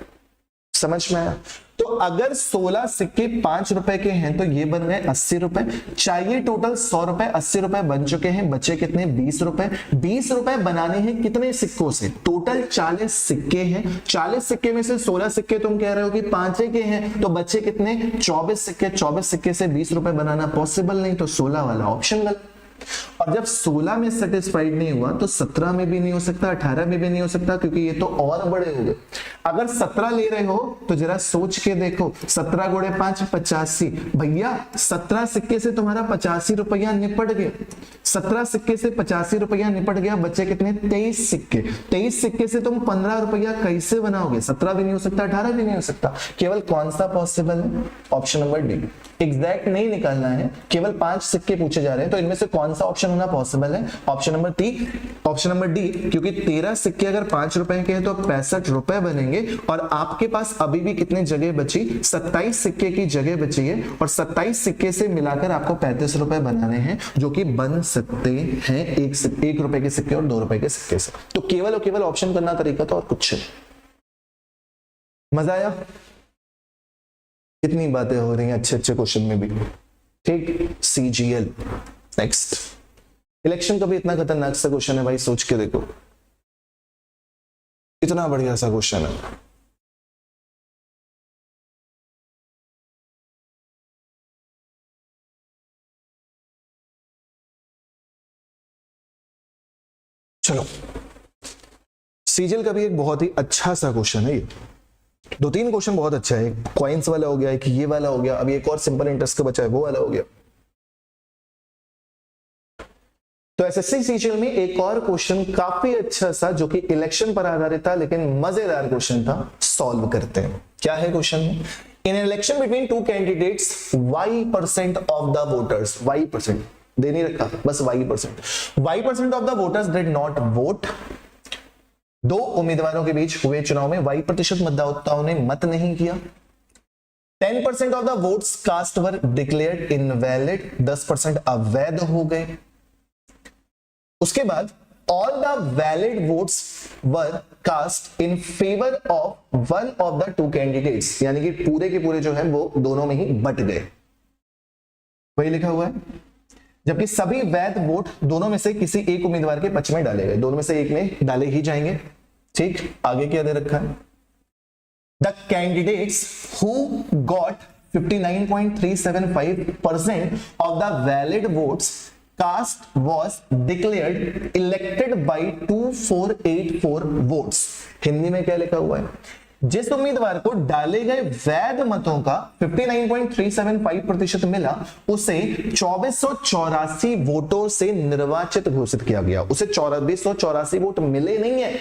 समझ में आया? तो अगर 16 सिक्के 5 रुपए के हैं तो ये बन गए 80 रुपए। चाहिए टोटल 100 रुपए, 80 रुपए बन चुके हैं, बचे कितने 20 रुपए। 20 रुपए बनाने हैं कितने सिक्कों से? टोटल 40 सिक्के हैं। 40 सिक्के में से 16 सिक्के तुम कह रहे हो कि 5 के हैं, तो बचे कितने 24 सिक्के। 24 सिक्के से 20 रुपए बनाना पॉसिबल नहीं, तो 16 वाला ऑप्शन गलत। और जब 16 में सेटिस्फाइड नहीं हुआ तो 17 में भी नहीं हो सकता, 18 में भी नहीं हो सकता क्योंकि ये तो और बड़े हो गए। अगर 17 ले रहे हो तो जरा सोच के देखो, 17 गुणे 5 85। भैया 17 सिक्के से तुम्हारा 85 रुपया निपट गया। 17 सिक्के से 85 रुपया निपट गया, बचे कितने 23 सिक्के। 23 सिक्के से तुम 15 रुपया कैसे बनाओगे? 17 भी नहीं हो सकता, 18 भी नहीं हो सकता। केवल कौन सा पॉसिबल है? Option number D. एग्जैक्ट नहीं निकालना है, केवल 5 सिक्के पूछे जा रहे हैं, तो इनमें से कौन सा ऑप्शन होना पॉसिबल है? Option number D. Option number D, क्योंकि 13 सिक्के अगर 5 रुपए के हैं तो 65 रुपए बनेंगे और आपके पास अभी भी कितनी जगह बची? 27 सिक्के की जगह बची है और 27 सिक्के से मिलाकर आपको 35 रुपए बनाने हैं, जो कि बन सकते हैं 1 रुपए के सिक्के और 2 रुपए के सिक्के से। तो केवल और केवल ऑप्शन करना तरीका था और कुछ नहीं। मजा आया? कितनी बातें हो रही हैं अच्छे अच्छे क्वेश्चन में भी। ठीक, CGL। नेक्स्ट, इलेक्शन का भी इतना खतरनाक सा क्वेश्चन है भाई, सोच के देखो, इतना बढ़िया सा क्वेश्चन है। चलो, CGL का भी एक बहुत ही अच्छा सा क्वेश्चन है ये। 2-3 क्वेश्चन बहुत अच्छा है। कॉइन्स वाला हो गया, एक ये वाला हो गया, अभी एक और सिंपल इंटरेस्ट का बचा है वो वाला हो गया। तो SSC CGL में एक और क्वेश्चन काफी अच्छा सा जो कि इलेक्शन पर आधारित था लेकिन मजेदार क्वेश्चन था, सॉल्व करते हैं। क्या है क्वेश्चन में? In election between 2 candidates y% of the voters, y% दे नहीं रखा, बस y% of the voters did not vote. 2 उम्मीदवारों के बीच हुए चुनाव में y% मतदाताओं ने मत नहीं किया। 10% of the votes cast were declared invalid, 10% अवैध हो गए। उसके बाद all the valid votes were cast in favour of one of the 2 candidates, यानी कि पूरे के पूरे जो है वो दोनों में ही बट गए, वही लिखा हुआ है। जबकि सभी वैध वोट दोनों में से किसी एक उम्मीदवार के पक्ष में डाले गए, दोनों में से एक में डाले ही जाएंगे। ठीक, आगे क्या दे रखा है? The candidates who got 59.375% of the valid votes cast was declared elected by 2484 votes। Hindi में क्या लिखा हुआ है? जिस उम्मीदवार को डाले गए वैध मतों का 59.375% मिला, उसे 2484 वोटों से निर्वाचित घोषित किया गया। उसे 2484 वोट मिले नहीं है,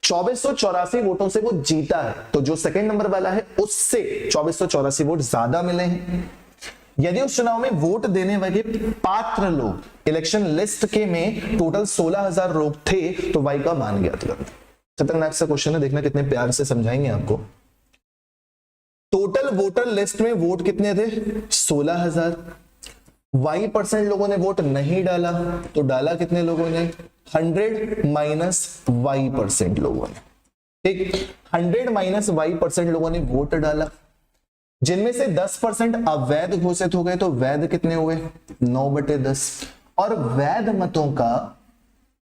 2484 वोटों से वो जीता है। तो जो सेकंड नंबर वाला है उससे 2484 वोट ज्यादा मिले हैं। यदि उस चुनाव में वोट देने वाले पात्र लोग इलेक्शन लिस्ट के में टोटल 16,000 लोग थे तो वाई का मान गया था। खतरनाक सा क्वेश्चन है, देखना कितने प्यार से समझाएंगे आपको। टोटल वोटर लिस्ट में वोट कितने थे? 16,000। y% लोगों ने वोट नहीं डाला, तो डाला कितने लोगों ने? 100 माइनस y% लोगों ने। ठीक, 100 माइनस y% लोगों ने वोट डाला, जिनमें से 10% अवैध घोषित हो गए, तो वैध कितने हुए? 9/10। और वैध मतों का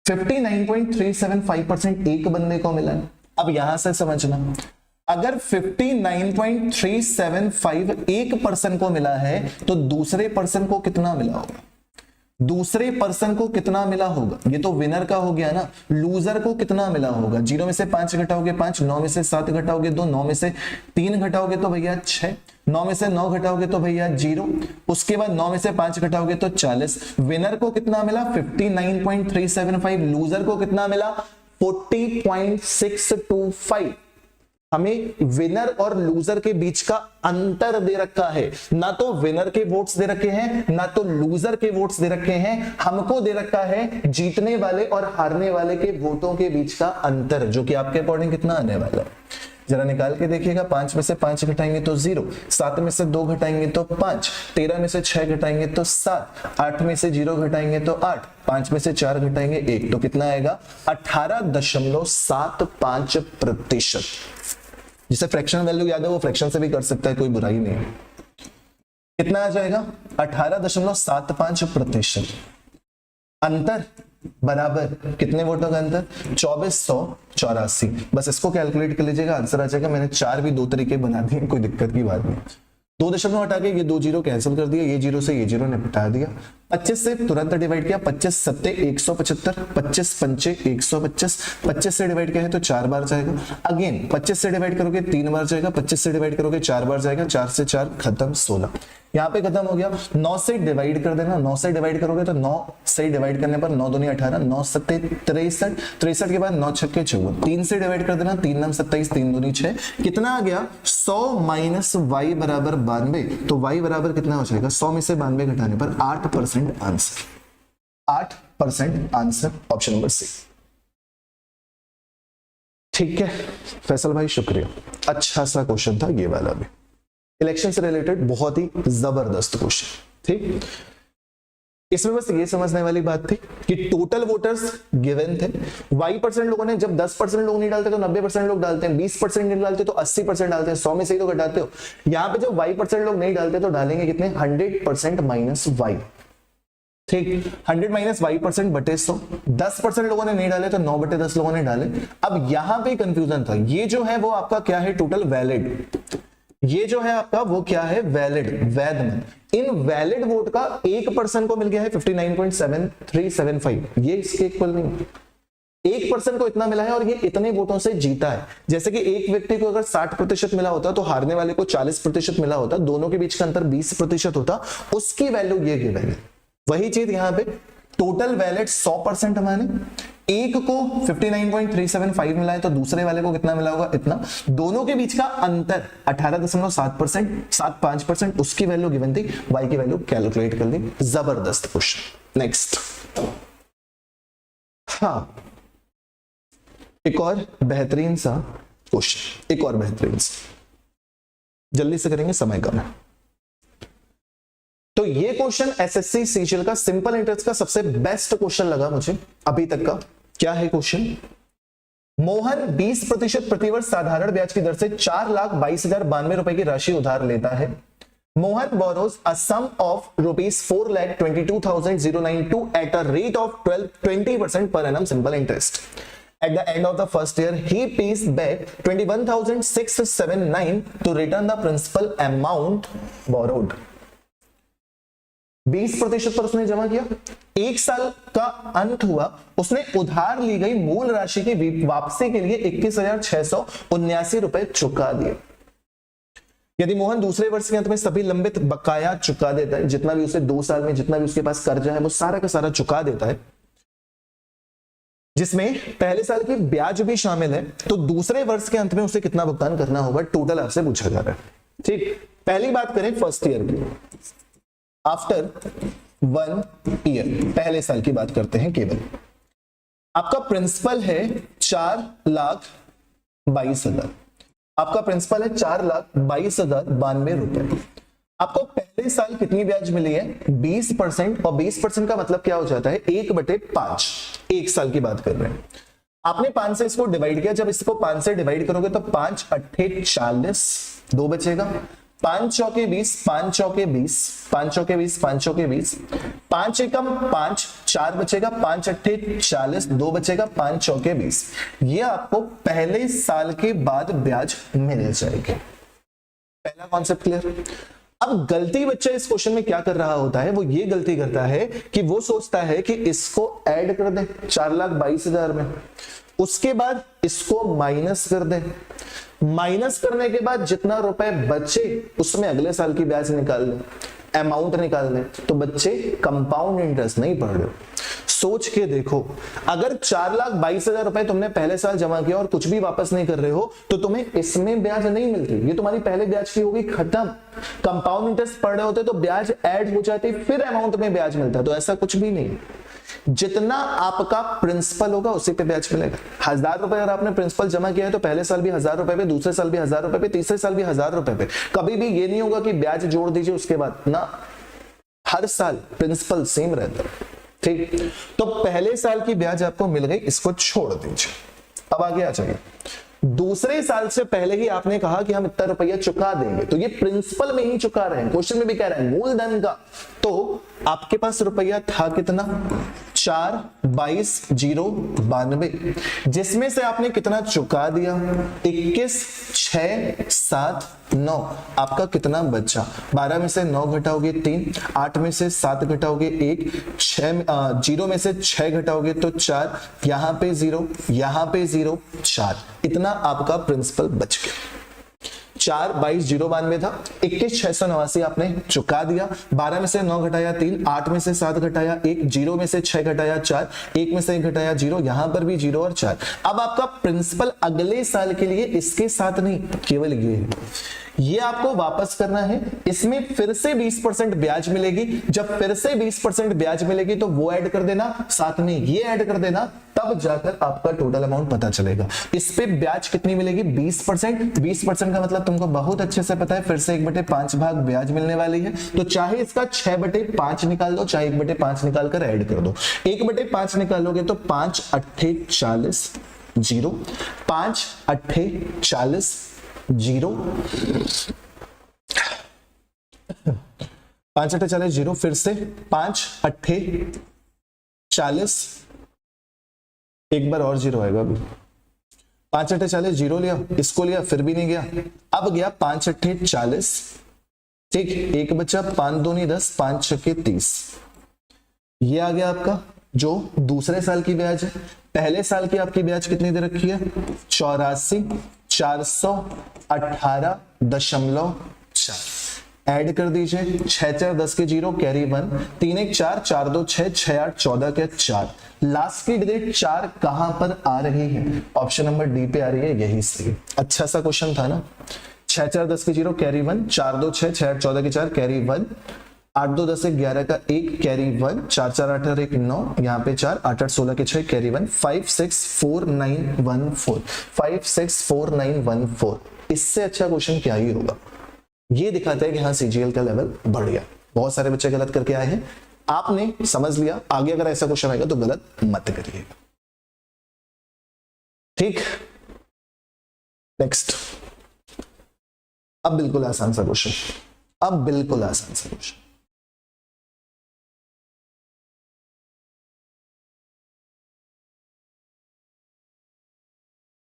59.375% एक बंदे को मिला है। अब यहां से समझना, अगर 59.375 एक पर्सन को मिला है तो दूसरे पर्सन को कितना मिला होगा? दूसरे पर्सन को कितना मिला होगा? ये तो विनर का हो गया ना। लूजर को कितना मिला होगा? 0 में से 5 घटाओगे 5, 9 में से 7 घटाओगे 2, 9 में से 3 घटाओगे तो भैया 6, 9 में से 9 घटाओगे तो भैया 0, उसके बाद 9 में से 5 घटाओगे तो 40। विनर को कितना मिला? 59.375। लूजर को कितना मिला? 40.625। हमें विनर और लूजर के बीच का अंतर दे रखा है, ना तो विनर के वोट्स दे रखे हैं ना तो लूजर के वोट्स दे रखे हैं। हमको दे रखा है जीतने वाले और हारने वाले के वोटों के बीच का अंतर, जो कि आपके अकॉर्डिंग कितना आने वाला है? जरा निकाल के देखिएगा, 5 में से 5 घटाएंगे तो 0, 7 में से 2 घटाएंगे तो 5, 13 में से 6 घटाएंगे तो 7, 8 में से 0 घटाएंगे तो 8, 5 में से 4 घटाएंगे 1, तो कितना आएगा 18.75%। जिसे फ्रैक्शन वैल्यू याद है वो फ्रैक्शन से भी कर सकता है, कोई बुराई नहीं है। कितना आ जाएगा 18.75%। अंतर बराबर कितने वोटों का अंतर 2484। बस इसको कैलकुलेट कर लीजिएगा, आंसर आ जाएगा। मैंने 4 भी 2 तरीके बना दिए, कोई दिक्कत की बात नहीं। 2 दशमलव हटा के ये 2 जीरो कैंसिल कर दिया, ये जीरो से ये जीरो निपटा दिया। 25 से तुरंत डिवाइड किया, 25 सत्ते 175, 25 पंचे 125, 25 से डिवाइड किया है तो 4 बार जाएगा। अगेन 25 से डिवाइड करोगे 3 बार जाएगा, 25 से डिवाइड करोगे 4 बार जाएगा, 4 से 4 खत्म 16। यहाँ पे खत्म हो गया। 9 से डिवाइड कर देना, 9 से डिवाइड करोगे तो 9 से डिवाइड करने पर 9 दूनी 18, 9 सत्ते 63, 63 के बाद 9 छक्के 54, 3 से डिवाइड कर देना, 3 9 27, 3 दूनी 6। कितना आ गया 100 माइनस y बराबर 92, तो y बराबर कितना हो जाएगा 100 में से 92 घटाने पर 8% answer, 8% answer, option number C. ठीक है फैसल भाई, शुक्रिया। अच्छा सा क्वेश्चन था ये वाला भी, इलेक्शन से रिलेटेड बहुत ही जबरदस्त क्वेश्चन। ठीक, इसमें बस ये समझने वाली बात थी कि टोटल वोटर्स गिवन थे, y% लोगों ने, जब 10% लोग नहीं डालते तो 90% लोग डालते हैं, 20% नहीं डालते तो 80% डालते हैं, 100 में से ही तो घटाते हो। यहाँ पे जब y% लोग नहीं डालते तो डालेंगे कितने 100% माइनस y। ठीक, 100 माइनस y% बटे 100, 10% लोगों ने नहीं डाले तो 9 बटे 10 लोगों ने डाले। अब यहां पे कंफ्यूजन था, ये जो है वो आपका क्या है टोटल वैलिड, ये जो है आपका वो क्या है वैलिड, वैध में। इन वैलिड वोट का 1% को मिल गया है 59.7375, ये इसके इक्वल नहीं। 1% को इतना मिला है और ये इतने वोटों से जीता है। जैसे कि एक व्यक्ति को अगर 60% मिला होता तो हारने वाले को 40% मिला होता, दोनों के बीच का अंतर 20% होता, उसकी वैल्यू ये गिवन है। वही चीज यहां पे टोटल वैलिड 100% माने, एक को 59.375 मिला है तो दूसरे वाले को कितना मिला होगा इतना, दोनों के बीच का अंतर 18.75%, उसकी वैल्यू गिवन थी, y की वैल्यू कैलकुलेट कर दी। जबरदस्त क्वेश्चन। नेक्स्ट, हाँ एक और बेहतरीन सा क्वेश्चन, एक और बेहतरीन सा, जल्दी से करेंगे समय कम है। तो ये क्वेश्चन एसएससी सीजीएल का सिंपल इंटरेस्ट का सबसे बेस्ट क्वेश्चन लगा मुझे अभी तक का। क्या है क्वेश्चन, मोहन 20% प्रतिवर्ष साधारण ब्याज की दर से 4,22,092 रुपए की राशि उधार लेता है। Mohan borrows a sum of ₹4,22,092 at a rate of 20% per annum simple interest. At the end of the first year, he pays back 21,679 to return the principal amount borrowed. 20% पर उसने जमा किया, एक साल का अंत हुआ, उसने उधार ली गई मूल राशि की वापसी के लिए 21,679 रुपए चुका दिए। यदि मोहन दूसरे वर्ष के अंत में सभी लंबित बकाया चुका देता है, जितना भी उसे 2 साल में जितना भी उसके पास कर्जा है वो सारा का सारा चुका देता है, जिसमें पहले साल की ब्याज भी शामिल है, तो दूसरे वर्ष के अंत में उसे कितना भुगतान करना होगा टोटल आपसे पूछा जा रहा है। ठीक, पहली बात करें फर्स्ट ईयर की, आफ्टर 1 ईयर, पहले साल की बात करते हैं केवल। आपका प्रिंसिपल है 4,22,000, आपका प्रिंसिपल है 4,22,092 रुपए। आपको पहले साल कितनी ब्याज मिली है 20%, और 20% का मतलब क्या हो जाता है 1/5, एक साल की बात कर रहे हैं। आपने 5 से इसको डिवाइड किया, जब इसको 5 से डिवाइड करोगे तो 5 8 40, 2 बचेगा, 5 चौके 20, 5 चौके 20, 5 चौके 20, 5 चौके 20, 5 एकम 5, 4 बचेगा, 5 8 40, 2 बचेगा, 5 चौके 20। ये आपको पहले साल के बाद ब्याज मिल जाएगी। पहला कॉन्सेप्ट क्लियर। अब गलती बच्चा इस क्वेश्चन में क्या कर रहा होता है, वो ये गलती करता है कि वो सोचता है कि इसको ऐड कर दे 4,22,000 में, उसके बाद इसको माइनस कर दे, माइनस करने के बाद जितना रुपए बचे उसमें अगले साल की ब्याज निकाल लें, अमाउंट निकाल लें। तो बच्चे कंपाउंड इंटरेस्ट नहीं पढ़ रहे हो, सोच के देखो, अगर 4,22,000 रुपए तुमने पहले साल जमा किया और कुछ भी वापस नहीं कर रहे हो तो तुम्हें इसमें ब्याज नहीं मिलती, ये तुम्हारी पहले ब्याज की होगी खत्म। कंपाउंड इंटरेस्ट पढ़ रहे होते तो ब्याज ऐड हो जाती, फिर अमाउंट में ब्याज मिलता, तो ऐसा कुछ भी नहीं। जितना आपका प्रिंसिपल होगा उसी पे ब्याज मिलेगा। 1,000 रुपए अगर आपने प्रिंसिपल जमा किया है तो पहले साल भी 1,000 रुपए पे, दूसरे साल भी 1,000 रुपए पे, तीसरे साल भी 1,000 रुपए पे। कभी भी ये नहीं होगा कि ब्याज जोड़ दीजिए उसके बाद ना, हर साल प्रिंसिपल सेम रहता है। ठीक, तो पहले साल की ब्याज आपको मिल गई, इसको छोड़ दीजिए। अब आगे आ जाइए, दूसरे साल से पहले ही आपने कहा कि हम इतना रुपया चुका देंगे, तो ये प्रिंसिपल में ही चुका रहे हैं, क्वेश्चन में भी कह रहे हैं मूलधन का। तो आपके पास रुपया था कितना, 4,22,092, जिसमें से आपने कितना चुका दिया, 21,679। आपका कितना बचा, 12 में से 9 घटाओगे 3, 8 में से 7 घटाओगे 1, 0 में से 6 घटाओगे तो 4, यहां पे 0, यहां पे 0, 4, इतना आपका प्रिंसिपल बच गया। 4,22,092 था, 21,689 आपने चुका दिया, 12 में से 9 घटाया 3, 8 में से 7 घटाया 1, 0 में से 6 घटाया 4, 1 में से 1 घटाया 0, यहां पर भी 0 और 4। अब आपका प्रिंसिपल अगले साल के लिए इसके साथ नहीं, केवल ये आपको वापस करना है। इसमें फिर से 20% ब्याज मिलेगी, जब फिर से 20% ब्याज मिलेगी तो वो ऐड कर देना, साथ में ये ऐड कर देना, तब जाकर आपका टोटल अमाउंट पता चलेगा। इस पे ब्याज कितनी मिलेगी, 20%। 20% का मतलब तुमको बहुत अच्छे से पता है, फिर से 1/5 भाग ब्याज मिलने वाली है, तो चाहे इसका 6/5 निकाल दो, चाहे 1/5 निकाल कर ऐड कर दो। 1/5 निकालोगे तो 5 8 40 0, 5 8 40 0, 5 8 40 0, फिर से 5 8 40, एक बार और 0 आएगा अभी, 5 8 40 0 लिया, इसको लिया फिर भी नहीं गया, अब गया 5 8 40, ठीक, एक बचा, 5 2 10, 5 6 30, ये आ गया आपका जो दूसरे साल की ब्याज है। पहले साल की आपकी ब्याज कितनी दे रखी है, 84,418.4, ऐड कर दीजिए, 6 4 10 के 0, कैरी 1, 3 1 4, 4 2 6, 6 8 14 के 4, लास्ट की डिजिट 4 कहां पर आ रही है, ऑप्शन नंबर डी पे आ रही है, यही सही। अच्छा सा क्वेश्चन था ना, 6 4 10 के 0, कैरी 1, 4 2 6, 6 8 14 के 4, कैरी 1, 8 2 10 11 का 1, कैरी 1, 4 4 8 1 9, यहाँ पे 4, 8 8 16 के 6, कैरी 1, 5 6 4 9 1 4, 5 6 4 9 1 4। इससे अच्छा क्वेश्चन क्या ही होगा। ये दिखाता है कि हाँ सीजीएल का लेवल बढ़ गया। बहुत सारे बच्चे गलत करके आए हैं, आपने समझ लिया, आगे अगर ऐसा क्वेश्चन आएगा तो गलत मत करिएगा। ठीक, नेक्स्ट, अब बिल्कुल आसान सा क्वेश्चन, अब बिल्कुल आसान सा क्वेश्चन।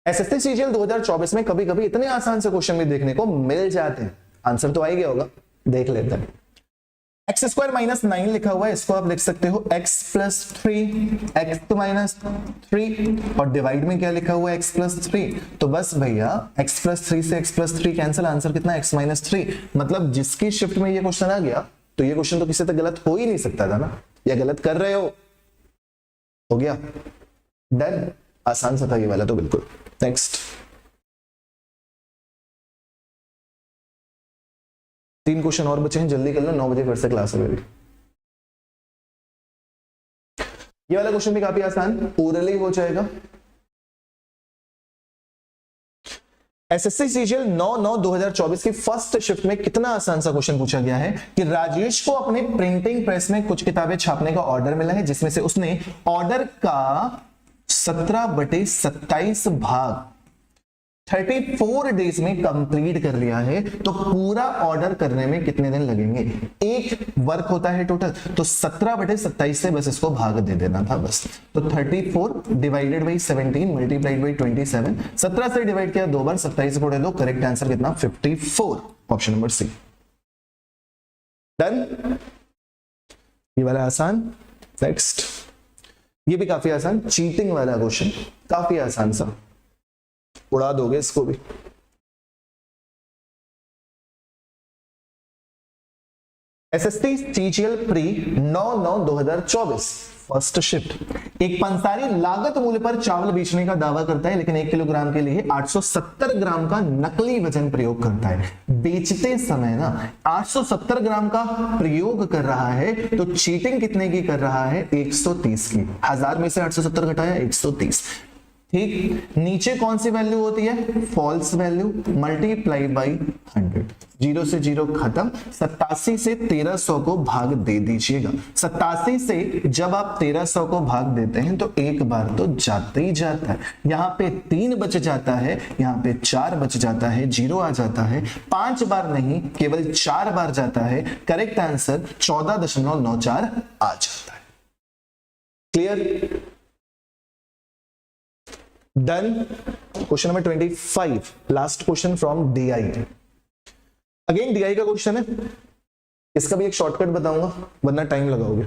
एसएससी सीजीएल 2024 में कभी कभी इतने आसान से क्वेश्चन भी देखने को मिल जाते हैं, आंसर तो आ ही गया होगा, देख लेते हैं। एक्स स्क्वायर माइनस 9 लिखा हुआ है, इसको आप लिख सकते हो x प्लस 3, x माइनस 3, और डिवाइड में क्या लिखा हुआ है, x प्लस 3। तो बस भैया x प्लस 3 से x प्लस 3 कैंसिल, आंसर कितना, x माइनस 3। मतलब जिसकी शिफ्ट में ये क्वेश्चन आ गया तो ये क्वेश्चन तो किसी से गलत हो ही नहीं सकता था ना, या गलत कर रहे हो गया, डन, आसान सा था ये वाला तो बिल्कुल। नेक्स्ट, 3 क्वेश्चन और बचे हैं, जल्दी कर लो, 9 बजे फिर से क्लास है मेरी। ये वाला क्वेश्चन भी काफी आसान, ओरली हो जाएगा। एसएससी सीजीएल 9/9/2024 की फर्स्ट शिफ्ट में कितना आसान सा क्वेश्चन पूछा गया है कि राजेश को अपने प्रिंटिंग प्रेस में कुछ किताबें छापने का ऑर्डर मिला है, जिसमें से उसने ऑर्डर का 17/27 भाग 34 डेज में कंप्लीट कर लिया है, तो पूरा ऑर्डर करने में कितने दिन लगेंगे। एक वर्क होता है टोटल, तो 17/27 से बस इसको भाग दे देना था बस। तो 34 डिवाइडेड बाई 17 मल्टीप्लाइड बाई 27, 17 से डिवाइड किया 2 बार, 27 को दो, करेक्ट आंसर कितना, 54, ऑप्शन नंबर सी। डन, ये वाला आसान। नेक्स्ट, ये भी काफी आसान, चीटिंग वाला क्वेश्चन, काफी आसान सा, उड़ा दोगे इसको भी। SSC CGL pre 9/9/2024 first shift. एक पंसारी लागत मूल्य पर चावल बेचने का दावा करता है, लेकिन 1 किलोग्राम के लिए 870 ग्राम का नकली वजन प्रयोग करता है। बेचते समय ना 870 ग्राम का प्रयोग कर रहा है, तो चीटिंग कितने की कर रहा है? 130 की। 1000 में से 870 घटाया 130। ठीक, नीचे कौन सी वैल्यू होती है? False value multiply by 100। 0 से 0 खत्म। 87 से 1300 को भाग दे दीजिएगा। 87 से जब आप 1300 को भाग देते हैं तो एक बार तो जाते ही जाता है। यहां पे 3 बच जाता है, यहां पे 4 बच जाता है, 0 आ जाता है। 5 बार नहीं, केवल 4 बार जाता है। करेक्ट आंसर 14.94 आ जाता है। Clear? Done. Question number 25, last question from DI. Again DI का क्वेश्चन है, इसका भी एक शॉर्टकट बताऊंगा वरना टाइम लगाओगे।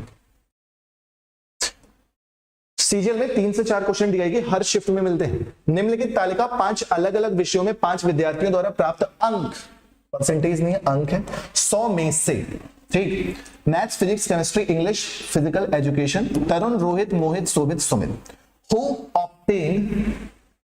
सीजीएल में 3 से 4 क्वेश्चन डीआई के हर शिफ्ट में मिलते हैं। निम्नलिखित तालिका 5 अलग अलग विषयों में 5 विद्यार्थियों द्वारा प्राप्त अंक, परसेंटेज नहीं है, अंक है, 100 में से। ठीक, maths, physics, chemistry, English, physical education, Tarun, Rohit, Mohit, Shobhit, Sumit who obtained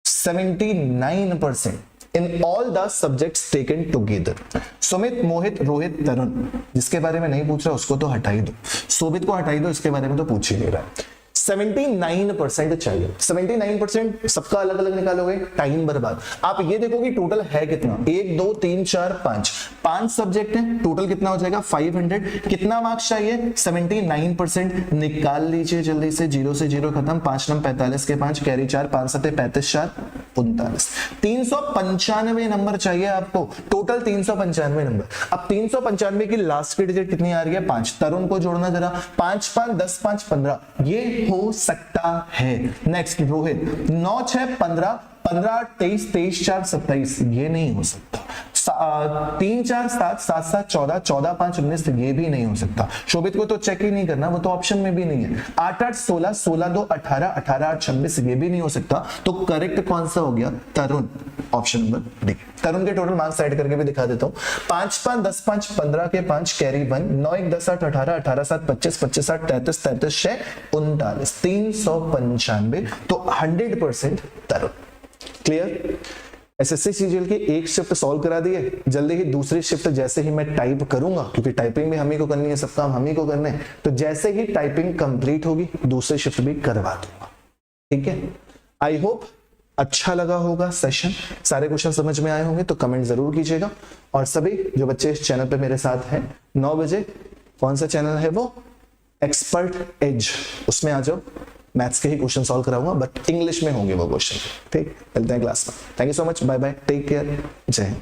79% in all the subjects taken together। Sumit, Mohit, Rohit, Tarun, जिसके बारे में नहीं पूछ रहा उसको तो हटा ही दो, शोभित को हटा ही दो, इसके बारे में तो पूछ ही नहीं रहा है। 79% चाहिए। 79% सबका अलग अलग निकालोगे, टाइम बर्बाद। आप ये देखो कि टोटल है कितना, 1 2 3 4 5 सब्जेक्ट है, टोटल कितना हो जाएगा 500। कितना मार्क्स चाहिए? 79%। निकाल लीजिए जल्दी से। 0 से 0 खत्म। 5 नंबर 45 के 5 कैरी 4, 5 7 35 4 39। 395 नंबर चाहिए आपको, टोटल 395 नंबर। अब 395 की लास्ट की डिजिट कितनी आ रही है? 5। तरुण को जोड़ना जरा, 5 5 10 5 15, ये हो सकता है। नेक्स्ट रोहित, 9 6 15, 15 23 23 4 27, ये नहीं हो सकता। 3 4 7 7 7 14, 14 5 19, ये भी नहीं हो सकता। शोभित को तो चेक ही नहीं करना, वो तो ऑप्शन में भी नहीं है। 8 8 16, 16 2 18, 18 8 26, ये भी नहीं हो सकता। तो करेक्ट कौन सा हो गया? तरुण, ऑप्शन नंबर डी। तरुण के टोटल मार्क्स ऐड करके भी दिखा देता हूं। 5 5 10 5 15 के 5 कैरी 1, 9 1 10 8 18, 18 7 25, 25 8 33, 33 6 39, 395, तो 100% तरुण। क्लियर? एसएससी सीजीएल की एक शिफ्ट सॉल्व करा दी है। जल्दी ही दूसरी शिफ्ट जैसे ही मैं टाइप करूंगा, क्योंकि टाइपिंग भी हम ही को करनी है, सब काम हम ही को करने हैं, तो जैसे ही टाइपिंग कंप्लीट होगी दूसरी शिफ्ट भी करवा दूंगा। ठीक है? आई होप अच्छा लगा होगा सेशन, सारे क्वेश्चन समझ में आए होंगे, तो कमेंट जरूर कीजिएगा। और सभी जो बच्चे इस चैनल पे मेरे साथ हैं, 9 बजे कौन सा चैनल है वो? एक्सपर्ट एज, उसमें आ जाओ। मैथ्स के ही क्वेश्चन सॉल्व कराऊंगा, बट इंग्लिश में होंगे वो क्वेश्चन। ठीक, मिलते हैं क्लास में। Thank you so much, bye bye, take care, जय हिंद।